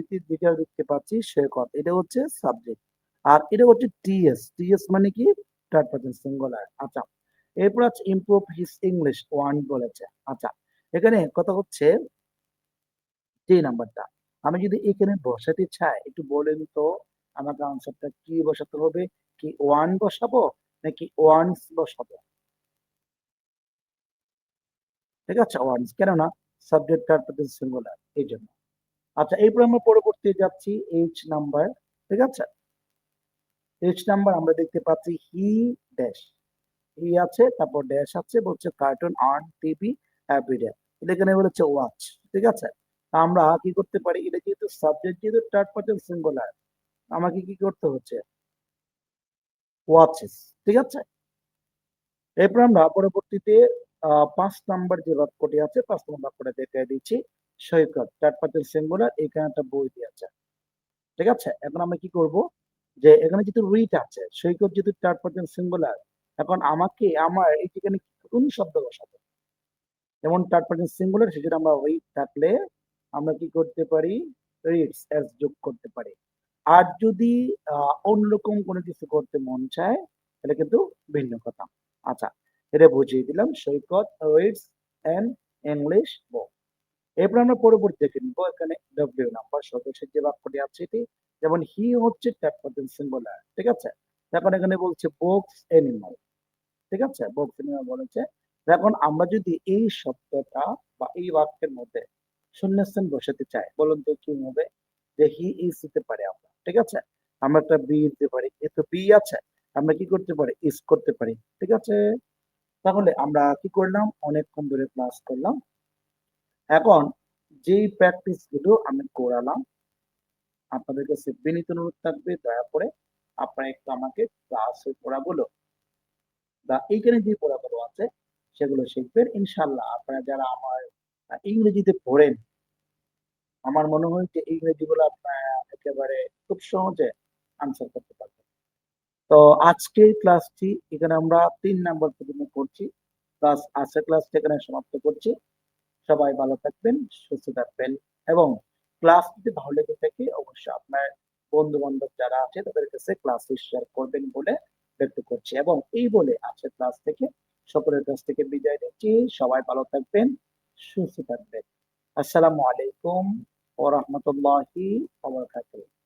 [SPEAKER 1] দেখতে পাচ্ছি সৈকত। এটা হচ্ছে সাবজেক্ট। আর এটা হচ্ছে টিএস। টিএস মানে কি? Third person singular. আচ্ছা। এরপর আছে ইমপ্রুভ হিজ ইংলিশ 1 বলেছে। আচ্ছা। এখানে কথা হচ্ছে যে নাম্বারটা। আমি যদি এখানে বসাতে চাই একটু বলেন তো আমাকে আনসারটা কি বসাতে হবে? কি 1 বসাবো নাকি ওয়ান্স বসাবো? ঠিক আছে? ওয়ান্স কেননা সাবজেক্ট থার্ড পারসন সিঙ্গুলার এইজন্য। আচ্ছা এরপর আমরা পরবর্তী যাচ্ছি এইচ নাম্বার। ঠিক আছে? এইচ নাম্বার আমরা দেখতে পাচ্ছি হি ড্যাশ। হি আছে তারপর ড্যাশ আছে বলছে কার্টুন অন টিভি এভরিডে। এটা এখানে বলেছে ওয়াচ। ঠিক আছে? আমরা কি করতে পারি? এটা যেহেতু সাবজেক্ট যেহেতু থার্ড পারসন সিঙ্গুলার আমাকে কি করতে হচ্ছে? ওয়াচেস। ঠিক আছে? এরপর আমরা পরবর্তীতে ৫ নাম্বার যে বাক্যটি আছে ৫ নম্বর বাক্যটা দেখিয়ে দিচ্ছি। সৈকত থার্ড পারসন সিঙ্গুলার এখানে একটা বই দিয়েছে। ঠিক আছে? এখন আমরা কি করব? যে এখানে যেহেতু রিড আছে, সৈকত যেহেতু থার্ড পারসন সিঙ্গুলার, এখন আমাকে আমার এই যেখানে কোন শব্দ বসাবো? যেমন থার্ড পারসন সিঙ্গুলার সেজন্য আমরা রিড থাকলে আমরা কি করতে পারি? রিডস এস যোগ করতে পারি। আর যদি অন্যরকম কোনো কিছু করতে মন চায় তাহলে কিন্তু ভিন্ন কথা। আচ্ছা, এটা বুঝিয়ে দিলাম। সৈকত রিডস অ্যান ইংলিশ বুক। এরপর আমরা পরবর্তী দেখে নিব এখানে ডব্লিউ নাম্বার সদস্যের যে বাক্যটি আছে এটি যেমন হি হচ্ছে থার্ড পারসন সিঙ্গুলার ঠিক আছে এখন এখানে বলছে বক্স এনিমাল ঠিক আছে বক্স এনিমাল বলেছে এখন আমরা যদি এই শব্দটা বা এই বাক্যের মধ্যে শূন্যস্থান বসাতে চাই বলুন তো কি হবে যে হি ইজ দিতে পারি আমরা ঠিক আছে আমরা একটা বি দিতে পারি যেহেতু বি আছে আমরা কি করতে পারি ইজ করতে পারি ঠিক আছে তাহলে আমরা কি করলাম অনেকক্ষণ ধরে ক্লাস করলাম এখন যেই প্র্যাকটিস গুলো আমি করালাম আপনাদের কাছে বিনীত অনুরোধ থাকবে দয়া করে আপনারা একটু আমাকে ক্লাসের পড়াগুলো বা এইখানে যে পড়াগুলো আছে সেগুলো শিখবেন ইনশাল্লাহ আপনারা যারা আমার ইংরেজিতে পড়েন আমার মনে হয় যে ইংরেজিগুলো আপনারা একেবারে খুব সহজে আনসার করতে পারবেন তো আজকের ক্লাসটি এখানে আমরা ৩ নাম্বার পর্যন্ত করছি প্লাস আজকের ক্লাসটি এখানে সমাপ্ত করছি সবাই ভালো থাকবেন, সুস্থ থাকবেন এবং ক্লাস যদি ভালো লেগে থাকে অবশ্যই আপনার বন্ধু-বান্ধব যারা আছে তাদের কাছে ক্লাসটি শেয়ার করবেন বলে ব্যক্ত করছি এবং এই বলে আজকের ক্লাস থেকে সকলের কাছ থেকে বিদায় নিচ্ছি। সবাই ভালো থাকবেন, সুস্থ থাকবেন। আসসালামু আলাইকুম ওয়া রাহমাতুল্লাহি ওয়া বারাকাতুহু।